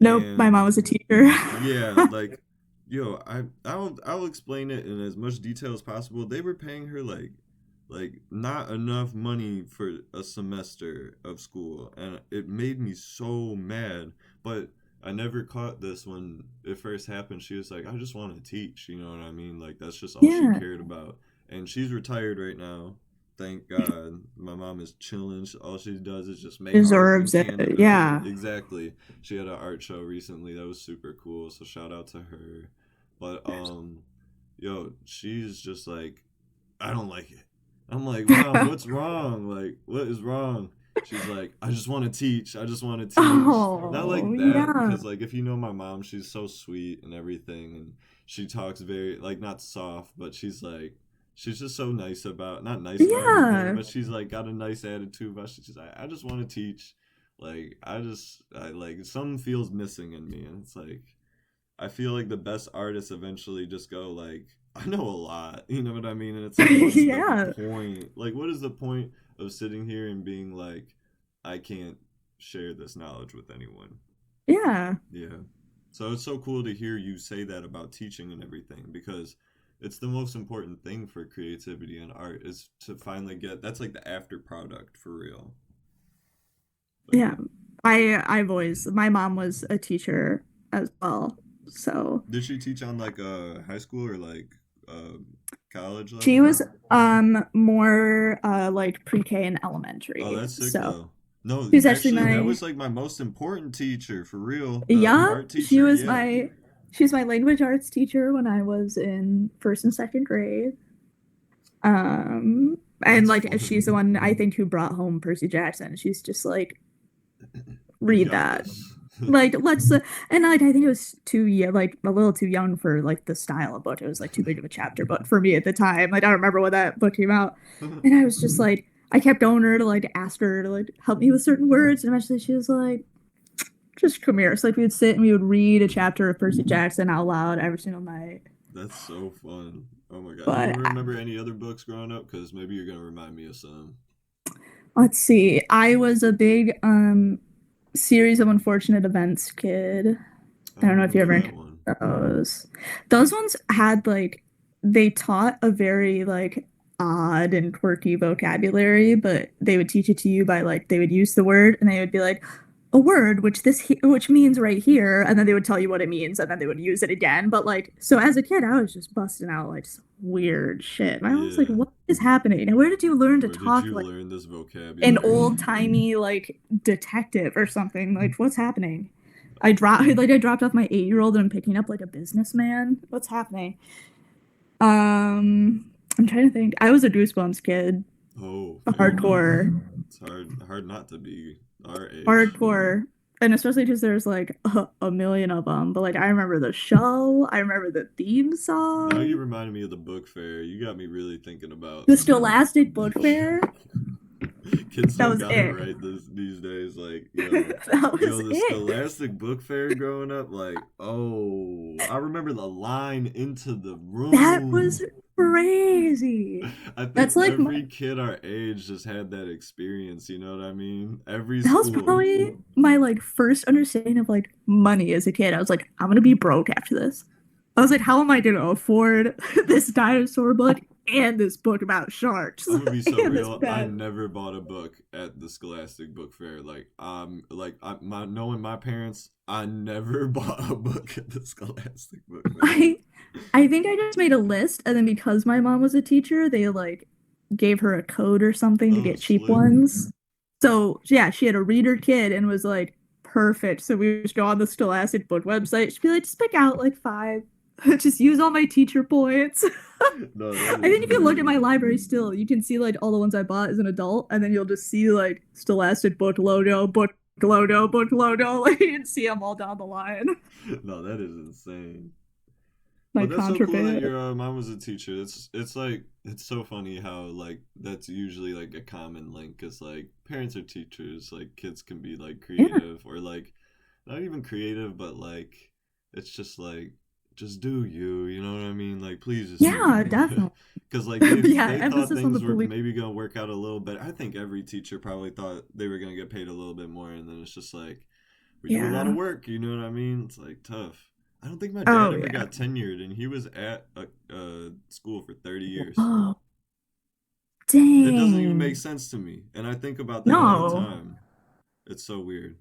Nope, my And mom was a teacher. yeah, like, yo, I'll explain it in as much detail as possible. They were paying her like not enough money for a semester of school, and it made me so mad. But I never caught this when it first happened. She was like, "I just want to teach," you know what I mean? Like that's just all she Yeah, cared about. And she's retired right now. Thank God. My mom is chilling. All she does is just make art in deserves it. Canada. Yeah. Exactly. She had an art show recently that was super cool. So shout out to her. But yo, she's just like, I don't like it. I'm like, Mom, what's wrong? Like, what is wrong? She's like, I just want to teach. I just want to teach. Not Oh, like that, yeah. because like if you know my mom, she's so sweet and everything, and she talks very like not soft, but she's just so nice about not nice about everything, Yeah. but she's like got a nice attitude about. She's just I just want to teach. Like I like something feels missing in me, and it's like I feel like the best artists eventually just go like, I know a lot, you know what I mean? And it's like, what's the Yeah. point? Like, what is the point of sitting here and being like, I can't share this knowledge with anyone? Yeah. Yeah. So it's so cool to hear you say that about teaching and everything because it's the most important thing for creativity and art is to finally get that's like the after product for real. Like, Yeah. I've always my mom was a teacher as well. So did she teach on like high school or like uh college she level? was more like pre-K and Oh, elementary. that's sick So though. No, she was actually actually, that my was like my most important teacher for real. The yeah, art teacher, yeah. she was my language arts teacher when I was in first and second grade. And That's like fun. she's the one I think who brought home Percy Jackson. She's just like, You read got that. this. Like let's and like I think it was too yeah like a little too young for like the style of book. It was like too big of a chapter book for me at the time. Like I don't remember when that book came out, and I was just like I kept going to her to like ask her to like help me with certain words, and eventually she was like, "Just come here." So like we would sit and we would read a chapter of Percy Jackson out loud every single night. That's so fun. Oh my god. You But remember any other books growing up? Because maybe you're gonna remind me of some. let's see, I was a big series of unfortunate events kid. I I don't don't know if you remember ever that one. encountered those. Those ones had like they taught a very like odd and quirky vocabulary, but they would teach it to you by like they would use the word and they would be like a word which means right here, and then they would tell you what it means, and then they would use it again. But like so as a kid, I was just busting out like some weird shit. My mom was like, Yeah. "What is happening? And where did you learn to Where did talk you like learn this an vocabulary? old timey like detective or something? Like what's happening?" I dropped off my 8-year-old and I'm picking up like a businessman. What's happening? I'm trying to think. I was a Goosebumps kid, Oh, fair enough. hardcore, It's hard not to be our age. hardcore, and especially because there's like a million of them. But like I remember the show. I remember the theme Now you song. reminded me of the book fair. You got me really thinking about The Scholastic Book Fair. kids That don't was got it it. right these days. Like, That was the it. Scholastic Book Fair growing up. Like, oh, I remember the line into the That room. was crazy. I think That's like every kid our age just had that experience. You know what I mean? Every that was school. probably my like first understanding of like money as a kid. I was like, I'm gonna be broke after this. I was like, how am I gonna afford this dinosaur book and this book about sharks I'm gonna be so and this real. I pen? never bought a book at the Scholastic Book Fair. My knowing my parents, I never bought a book at the Scholastic Book Fair. I I think I just made a list, and then because my mom was a teacher, they like gave her a code or something to Oh, get cheap slick. ones. So yeah, she had a reader kid and was like perfect. So we would just go on the Scholastic book website. She'd be like, just pick out like five. Just use all my teacher points. No, that I is think if you look at my funny. library still, you can see like all the ones I bought as an adult, and then you'll just see like Scholastic book logo, book logo, book logo. Like you can see them all down the line. No, that is insane. My But that's so cool that contraband. your mom was a teacher. It's like it's so funny how like that's usually like a common link is like parents are teachers. Like kids can be like Yeah. creative or like not even creative, but like it's just do you. You know what I mean? Like please just do Yeah, you. definitely. Because like Yeah, they thought emphasis on the things were belief. maybe gonna work out a little bit. I think every teacher probably thought they were gonna get paid a little bit more, and then it's just like we do a lot of Yeah. work. You know what I mean? It's like tough. I don't think my dad Oh ever yeah. got tenured, and he was at a school for 30 years. Oh, It doesn't even make dang. sense to me, and I think about that all the No. time. It's so weird.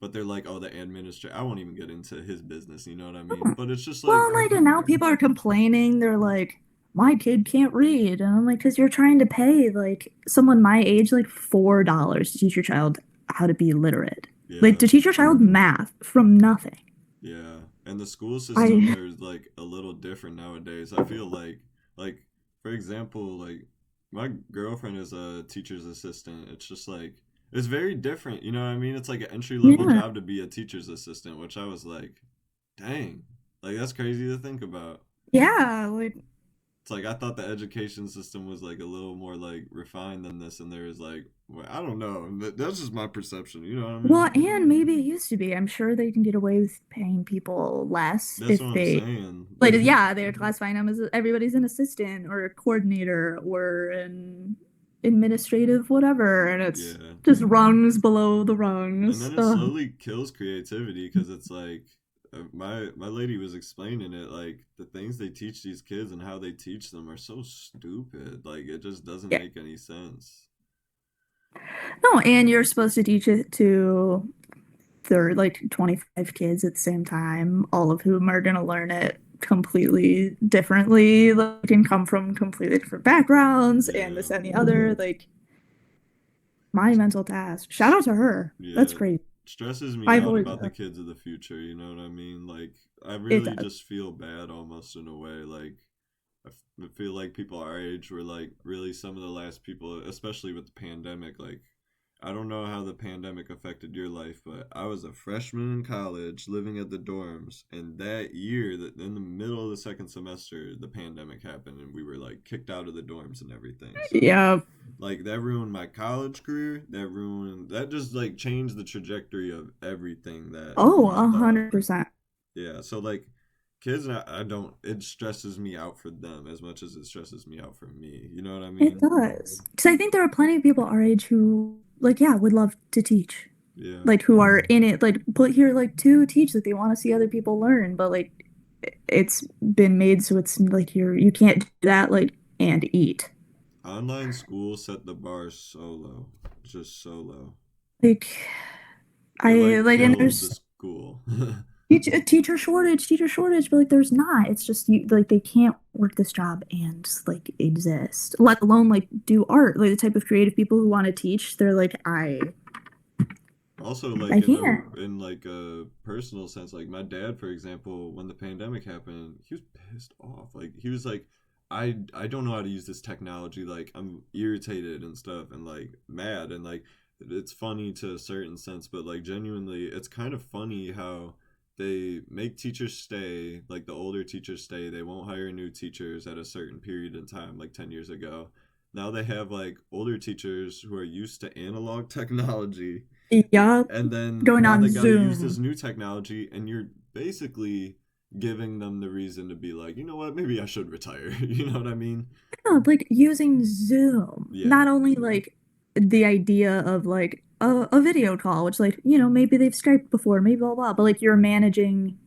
But they're like, oh, the administrator. I won't even get into his business. You know what I mean? Oh. But it's just like, Well, like, and now people are complaining. They're like, my kid can't read. And I'm like, because you're trying to pay like someone my age like $4 to teach your child how to be literate. Like yeah, to teach your child math from nothing. yeah. And the school systems I are like a little different nowadays. I feel like for example, like my girlfriend is a teacher's assistant. It's just like it's very different. You know what I mean? It's like an entry level yeah. job to be a teacher's assistant, which I was like, dang, like that's crazy to think about. Yeah, like It's like I thought the education system was like a little more like refined than this, and there is like well, I don't know. That's just my perception. You know what I well, mean? and maybe it used to be. I'm sure they can get away with paying people less That's what if I'm they saying. like yeah, they're classifying them as everybody's an assistant or a coordinator or an administrative whatever, and it's Yeah. just rungs below the And rungs. then it Ugh. slowly kills creativity because it's like my lady was explaining it like the things they teach these kids and how they teach them are so stupid. Like it just doesn't Yeah. make any sense. No, and you're supposed to teach it to their like 25 kids at the same time, all of whom are gonna learn it completely differently, like and come from completely different backgrounds and Yeah. this and the other. Like my mental task. Shout out to her. That's Yeah. crazy. Stresses me I've out always about the kids of the future, you know what I mean? Like I it really does. just feel bad almost in a way like I feel like people our age were like really some of the last people, especially with the pandemic. Like, I don't know how the pandemic affected your life, but I was a freshman in college living at the dorms, and that year, that in the middle of the second semester, the pandemic happened, and we were like kicked out of the dorms and everything. So, Yeah. like, that ruined my college career. That just like changed the trajectory of everything that Oh, I thought. 100%. Yeah, so like kids, I don't. It stresses me out for them as much as it stresses me out for me. You know what I It mean? does. Because I think there are plenty of people our age who, like, yeah, would love to teach. Yeah. Like, who are in it, like, put here, like, to teach, like, they want to see other people learn. But, like, it's been made so it's like you can't do that, like, and eat. Online school set the bar so low, just so low. Like, It I, like like, and killed the there's school. teacher shortage, but, like, there's not. It's just, you, like, they can't work this job and, like, exist, let alone, like, do art. Like, the type of creative people who want to teach, they're like, Also, like I can't. in like a personal sense, like my dad, for example, when the pandemic happened, he was pissed off. Like he was like, I don't know how to use this technology. Like I'm irritated and stuff, and like mad, and like it's funny to a certain sense, but like genuinely, it's kind of funny how they make teachers stay, like the older teachers stay. They won't hire new teachers at a certain period in time, like 10 years ago. Now they have like older teachers who are used to analog technology Yup. and then Going now on they got to use this Zoom. new technology and you're basically giving them the reason to be like you know what maybe I should retire. You know what I mean? Yeah, like using Zoom. Yeah, Not only like the idea of like a video call, which like, maybe they've Skyped before, maybe blah blah, but like you're managing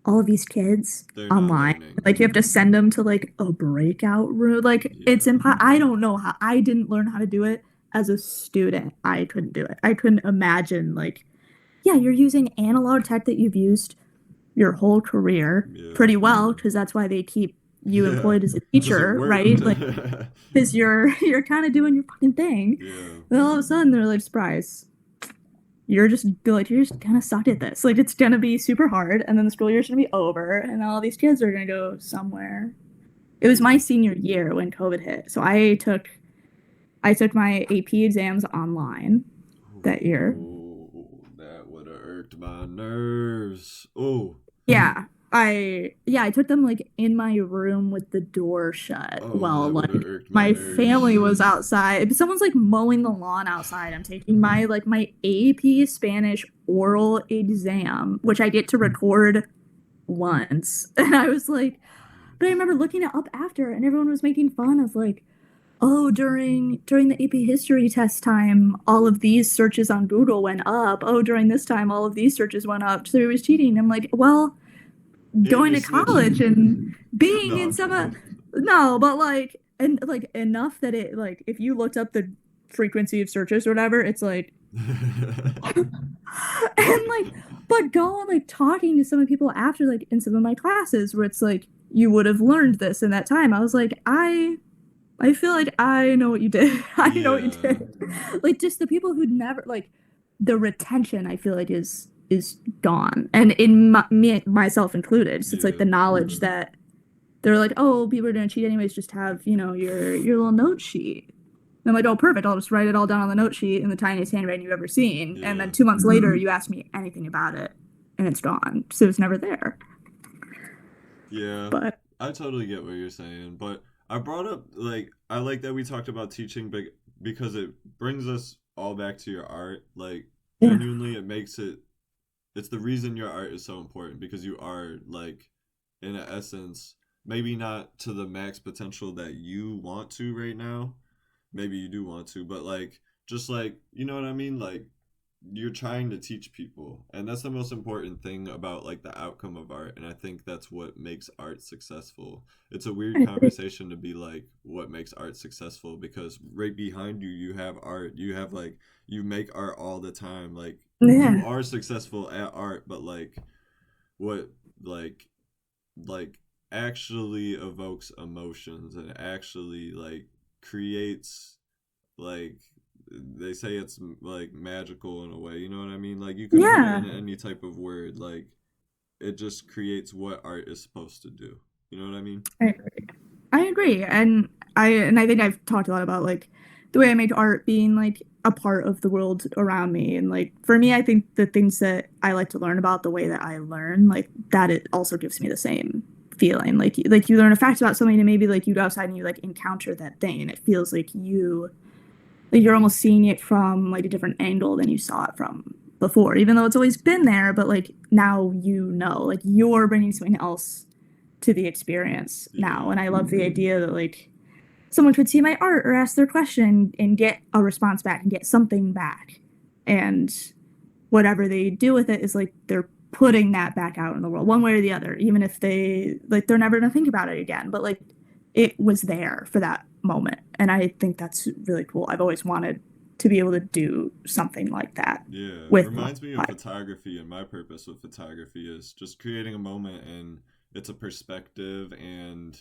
all of these kids they're not online. learning. Like you have to send them to like a breakout room. Like it's Yeah, impo I don't know how I didn't learn how to do it as a student. I couldn't do it. I couldn't imagine like, yeah, you're using analog tech that you've used your whole career yeah, pretty well because that's why they keep you yeah, employed as a because it teacher, worked. right? Like because you're kind of doing your fucking thing. Yeah, And all of a sudden they're like, surprise, you're just gonna suck at this. Like it's gonna be super hard, and then the school year's gonna be over, and all these kids are gonna go somewhere. It was my yeah. senior year when COVID hit, so I took my AP exams online that year. Ooh, that would have irked my nerves. Oh, Yeah. I took them like in my room with the door shut Oh, while that would have like irked my my nerves. family was outside. If someone's like mowing the lawn outside, I'm taking my AP Spanish oral exam, which I get to record once. And I was like, but I remember looking it up after and everyone was making fun of like, oh, during the AP history test time, all of these searches on Google went up. Oh, during this time, all of these searches went up. So it was cheating. I'm like, well, And going you're to college snitching. and being No, in I'm some joking. no, but like and like enough that it like if you looked up the frequency of searches or whatever, it's like and like but going like talking to some of the people after like in some of my classes where it's like you would have learned this in that time. I was like, I feel like I know what you did. I know what you Yeah, did. Like just the people who'd never like the retention I feel like is gone. And in me myself included. So it's like yeah, the knowledge that they're like, "Oh, people are going to cheat anyways, just have, your little note sheet." And I'm like, "Oh, perfect. I'll just write it all down on the note sheet in the tiniest handwriting you've ever seen." And then yeah, 2 months later, you ask me anything about it and it's gone. So it's never there. yeah. But I totally get what you're saying, but I brought up like I like that we talked about teaching big because it brings us all back to your art. Like yeah. genuinely, it makes it. It's the reason your art is so important because you are like, in essence, maybe not to the max potential that you want to right now. Maybe you do want to, but like, just like, you know what I mean? Like, you're trying to teach people, and that's the most important thing about like the outcome of art, and I think that's what makes art successful. It's a weird I agree. conversation to be like what makes art successful because right behind you you have art, you have like you make art all the time, like you Yeah. are successful at art, but like what like like actually evokes emotions and actually like creates like they say it's like magical in a way, you know what I mean? Like you could put it Yeah. in any type of word, like it just creates what art is supposed to do, you know what I mean? I agree. I agree. And I think I've talked a lot about like the way I make art being like a part of the world around me. And like for me, I think the things that I like to learn about the way that I learn, like that it also gives me the same feeling. Like you learn a fact about something and maybe like you go outside and you like encounter that thing and it feels like you're almost seeing it from like a different angle than you saw it from before, even though it's always been there, but like now like you're bringing something else to the experience now. Yeah, And I love the idea that like someone could see my art or ask their question and get a response back and get something back. And whatever they do with it is like they're putting that back out in the world one way or the other, even if they're never gonna think about it again. But like it was there for that moment. And I think that's really cool. I've always wanted to be able to do something like that yeah, with reminds me of life. photography, and my purpose with photography is just creating a moment, and it's a perspective and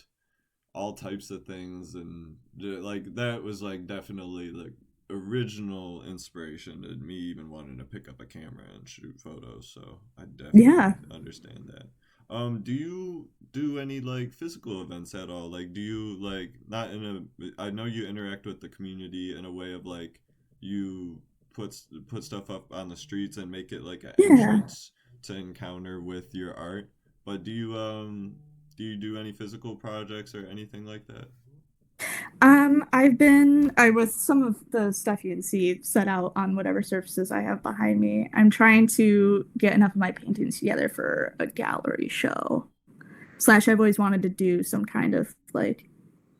all types of things, and like that was like definitely like original inspiration to me even wanting to pick up a camera and shoot photos, so I definitely Yeah. understand that. Do you do any like physical events at all? Like do you like not in a I know you interact with the community in a way of like you put stuff up on the streets and make it like an Yeah. entrance to encounter with your art, but do you do any physical projects or anything like that? I with some of the stuff you can see set out on whatever surfaces I have behind me. I'm trying to get enough of my paintings together for a gallery show. Slash, I've always wanted to do some kind of like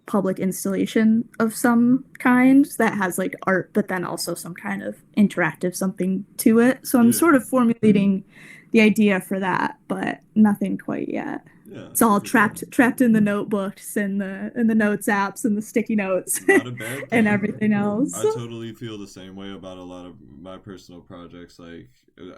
public installation of some kind that has like art, but then also some kind of interactive something to it. So I'm Yeah, sort of formulating the idea for that, but nothing quite yet. yeah, It's all super cool. trapped in the notebooks and the notes apps and the sticky notes Not a bad and thing. everything else. I totally feel the same way about a lot of my personal projects. Like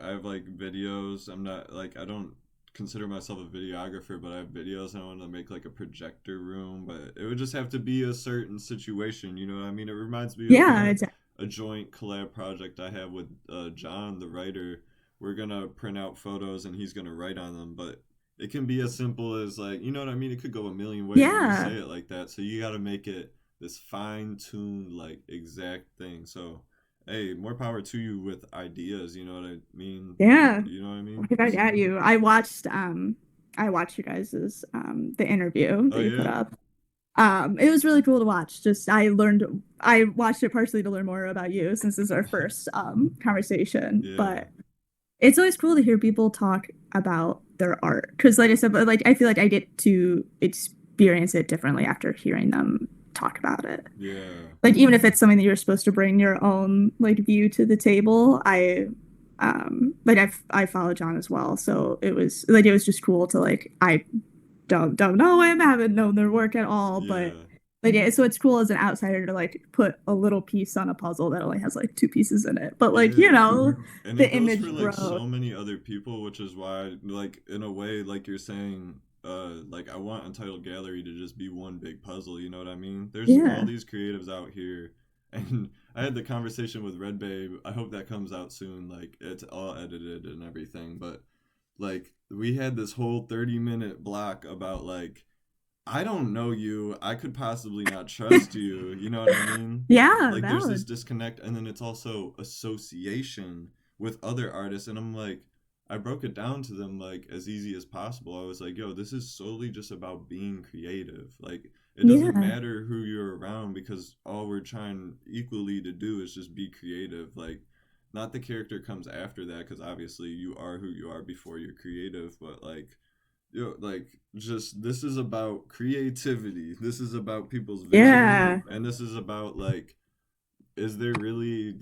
I have like videos. I'm not like I don't consider myself a videographer, but I have videos and I want to make like a projector room, but it would just have to be a certain situation, you know what I mean? It reminds me of Yeah, it's a joint collab project I have with John, the writer. We're gonna print out photos and he's gonna write on them, but it can be as simple as like, you know what I mean? It could go a million ways when you say yeah. it like that. So you got to make it this fine-tuned like exact thing. So, hey, more power to you with ideas, you know what I mean? Yeah. You know what I mean? Right back So, at you. I watched I watched you guys's the interview Oh that you put yeah, up. It was really cool to watch. Just I watched it partially to learn more about you since this is our first conversation, yeah, but it's always cool to hear people talk about their art because, like I said, but like I feel like I get to experience it differently after hearing them talk about it. yeah, Like even if it's something that you're supposed to bring your own like view to the table, like I follow John as well, so it was just cool to like I don't know him, haven't known their work at all, but yeah. like yeah, so it's cool as an outsider to like put a little piece on a puzzle that only has like two pieces in it. But like, you Yeah. know, And it the goes for image like grows. so many other people, which is why, like, in a way, like you're saying, like I want Untitled Gallery to just be one big puzzle, you know what I mean? There's all Yeah. these creatives out here, and I had the conversation with Red Babe. I hope that comes out soon. Like, it's all edited and everything, but like, we had this whole 30-minute block about like I don't know you. I could possibly not trust you. You know what I mean? Yeah, Like there's this valid. disconnect and then it's also association with other artists and I'm like I broke it down to them like as easy as possible. I was like, "Yo, this is solely just about being creative. Like it doesn't Yeah. matter who you're around because all we're trying equally to do is just be creative. Like not the character comes after that cuz obviously you are who you are before you're creative, but like like just this is about creativity. This is about people's vision, Yeah. and this is about like, is there really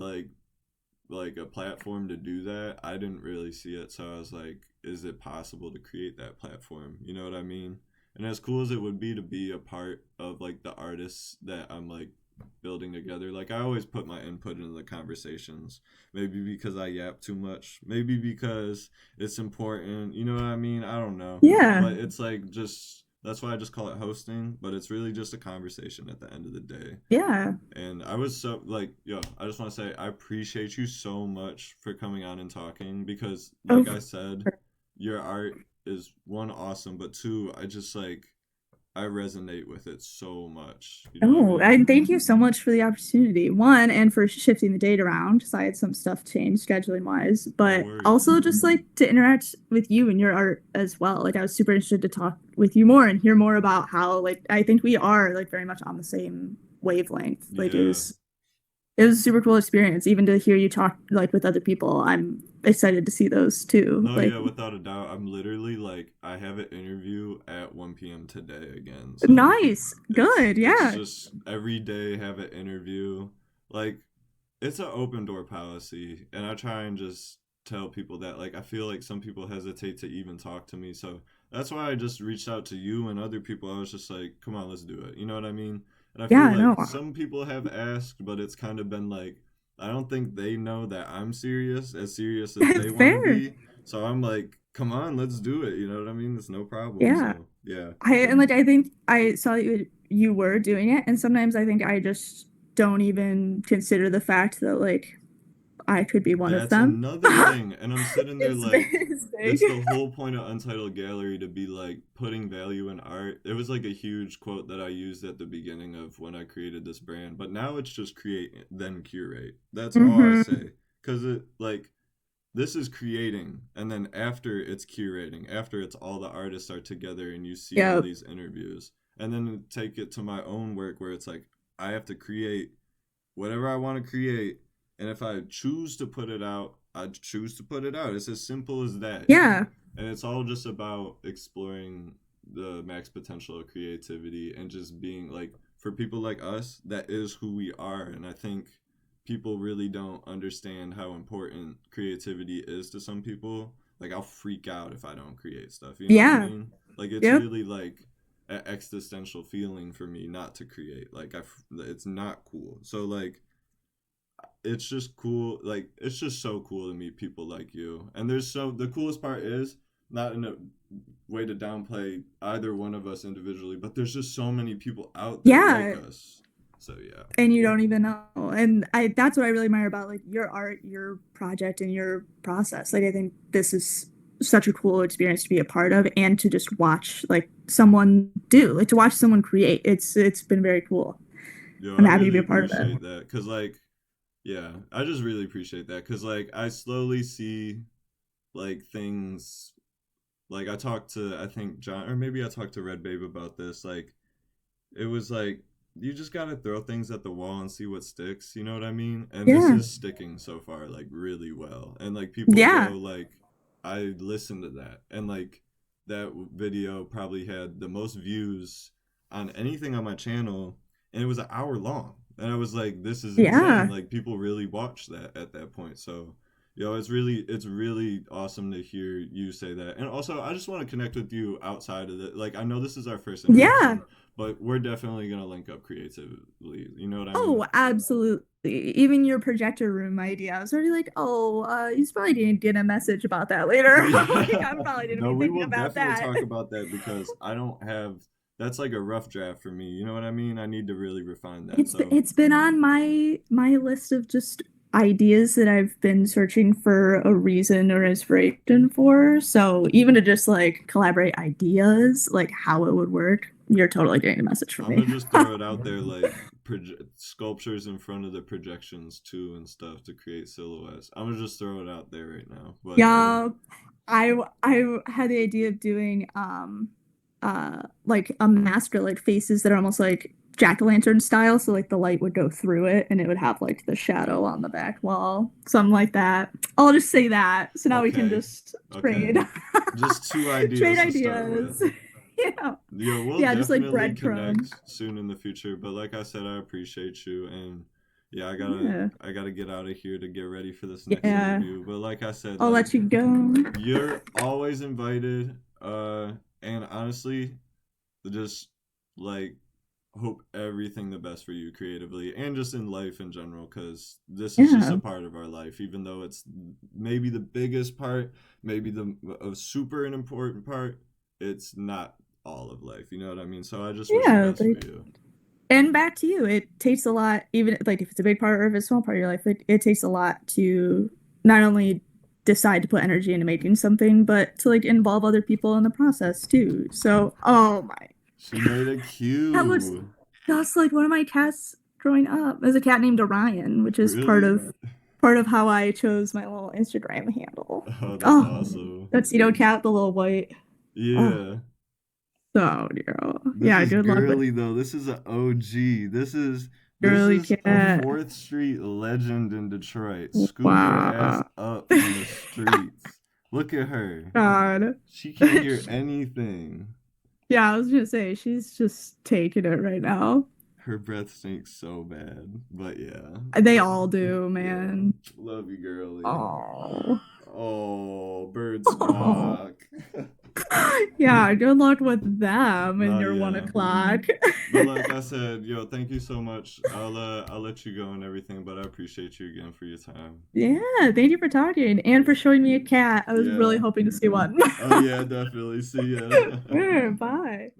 like a platform to do that? I didn't really see it, so I was like, is it possible to create that platform? You know what I mean? And as cool as it would be to be a part of like the artists that I'm like building together, like I always put my input into the conversations. Maybe because I yap too much, maybe because it's important. You know what I mean? I don't know, Yeah. but it's like just that's why I just call it hosting. But it's really just a conversation at the end of the day. Yeah. And I was so like, yo, I just want to say I appreciate you so much for coming on and talking because, Oh, like I said, your art is one awesome, but two, I just like I resonate with it so much. You know what I oh, mean? and thank you so much for the opportunity. One, and for shifting the date around because I had some stuff change scheduling wise, No but worries. also just like to interact with you and your art as well. Like I was super interested to talk with you more and hear more about how like I think we are like very much on the same wavelength. Like Yeah. it was a super cool experience, even to hear you talk like with other people. I'm excited to see those too. No, Like yeah, without a doubt. I'm literally like I have an interview at 1 p.m. today again. So nice, it's good, it's yeah, just every day have an interview. Like it's an open door policy and I try and just tell people that like I feel like some people hesitate to even talk to me. So that's why I just reached out to you and other people. I was just like, "Come on, let's do it." You know what I mean? And I feel yeah, like no, some people have asked, but it's kind of been like I don't think they know that I'm serious, as serious as they want to fair, be. So I'm like, come on, let's do it. You know what I mean? It's no problem. yeah. So yeah, I think I saw that you were doing it, and sometimes I think I just don't even consider the fact that like I could be one of that's them. another thing. And I'm sitting there like, It's big. it's the whole point of Untitled Gallery to be like putting value in art. It was like a huge quote that I used at the beginning of when I created this brand. But now it's just create, then curate. That's all I Mm-hmm. say. Because it, like, this is creating and then after it's curating after it's all the artists are together and you see all Yep. these interviews and then take it to my own work where it's like I have to create whatever I want to create and if I choose to put it out I choose to put it out. It's as simple as that, Yeah. and it's all just about exploring the max potential of creativity and just being like for people like us that is who we are. And I think people really don't understand how important creativity is to some people. Like I'll freak out if I don't create stuff, you know what I Yeah. mean? Like it's Yep. really like an existential feeling for me not to create. Like it's not cool. So like it's just cool. Like it's just so cool to meet people like you. And there's so the coolest part is not in a way to downplay either one of us individually, but there's just so many people out there like Yeah. us. So yeah. And you don't even know. And I that's what I really admire about like your art, your project, and your process. Like I think this is such a cool experience to be a part of and to just watch like someone do, like to watch someone create. It's been very cool. Yo, I'm I happy to be really a part of it. appreciate that cuz like yeah, I just really appreciate that cuz like I slowly see like things Like I talked to I think John, or maybe I talked to Red Babe about this. Like it was like you just gotta throw things at the wall and see what sticks, you know what I mean? And this Yeah. is sticking so far like really well. And like people go Yeah. like I listened to that and like that video probably had the most views on anything on my channel and it was an hour long. And I was like, this is insane. Yeah. Like people really watched that at that point. So it's really awesome to hear you say that. And also, I just want to connect with you outside of it. Like, I know this is our first Yeah. interaction, but we're definitely gonna link up creatively. You know what I mean? Oh, absolutely. Even your projector room idea. I was already like, oh, he's probably gonna get a message about that later. Like, Yeah. I'm probably gonna No, be we thinking will about definitely that. talk about that because I don't have that's like a rough draft for me. You know what I mean? I need to really refine that. So It's been on my list of just ideas that I've been searching for a reason or inspiration for. So even to just like collaborate ideas, like how it would work, you're totally getting a message from I'm me. gonna just throw it out there like sculptures in front of the projections too and stuff to create silhouettes. I'm gonna just throw it out there right now. But Yeah, I had the idea of doing like a mask or like faces that are almost like jack-o'-lantern style, so like the light would go through it and it would have like the shadow on the back wall, something like that. I'll just say that. So now we can okay, just trade okay, just two trade ideas to start with. ideas. Yeah. Yeah, we'll Yeah, just like definitely breadcrumbs. connect soon in the future. But like I said, I appreciate you, and yeah, Yeah. I gotta get out of here to get ready for this next Yeah. interview. But like I said, I'll like let you go. you're always invited. And honestly, just like hope everything the best for you creatively and just in life in general, because this is just a Yeah. part of our life, even though it's maybe the biggest part, maybe the a super important part. It's not all of life. You know what I mean? So I just wish the Yeah, best for you. and back to you, it takes a lot, even like if it's a big part or if it's a small part of your life, it takes a lot to not only decide to put energy into making something, but to like involve other people in the process too. So, oh my, She made a that looks cue. just like one of my cats growing up. There's a cat named Orion, which is Really? part of how I chose my little Instagram handle. Oh, that's Oh, awesome. that's cat, the little white. Oh, Yeah. so dear. This Yeah, is good luck with girly though. This is an OG. This girly is a cat. Fourth Street legend in Detroit. Scoop your ass Wow. up from the streets. Look at her. God. She can't hear anything. Yeah, I was gonna say she's just taking it right now. Her breath stinks so bad. But yeah. They all do, Yeah. man. Love you, girly. Oh. Oh, bird squawk. Yeah, good luck with them in No, your one yeah. o'clock. But like I said, yo, thank you so much. I'll let you go and everything, but I appreciate you again for your time. Yeah, thank you for talking and for showing me a cat. I was really Yeah. hoping to see one. Oh yeah, definitely. See ya. Bye. Bye.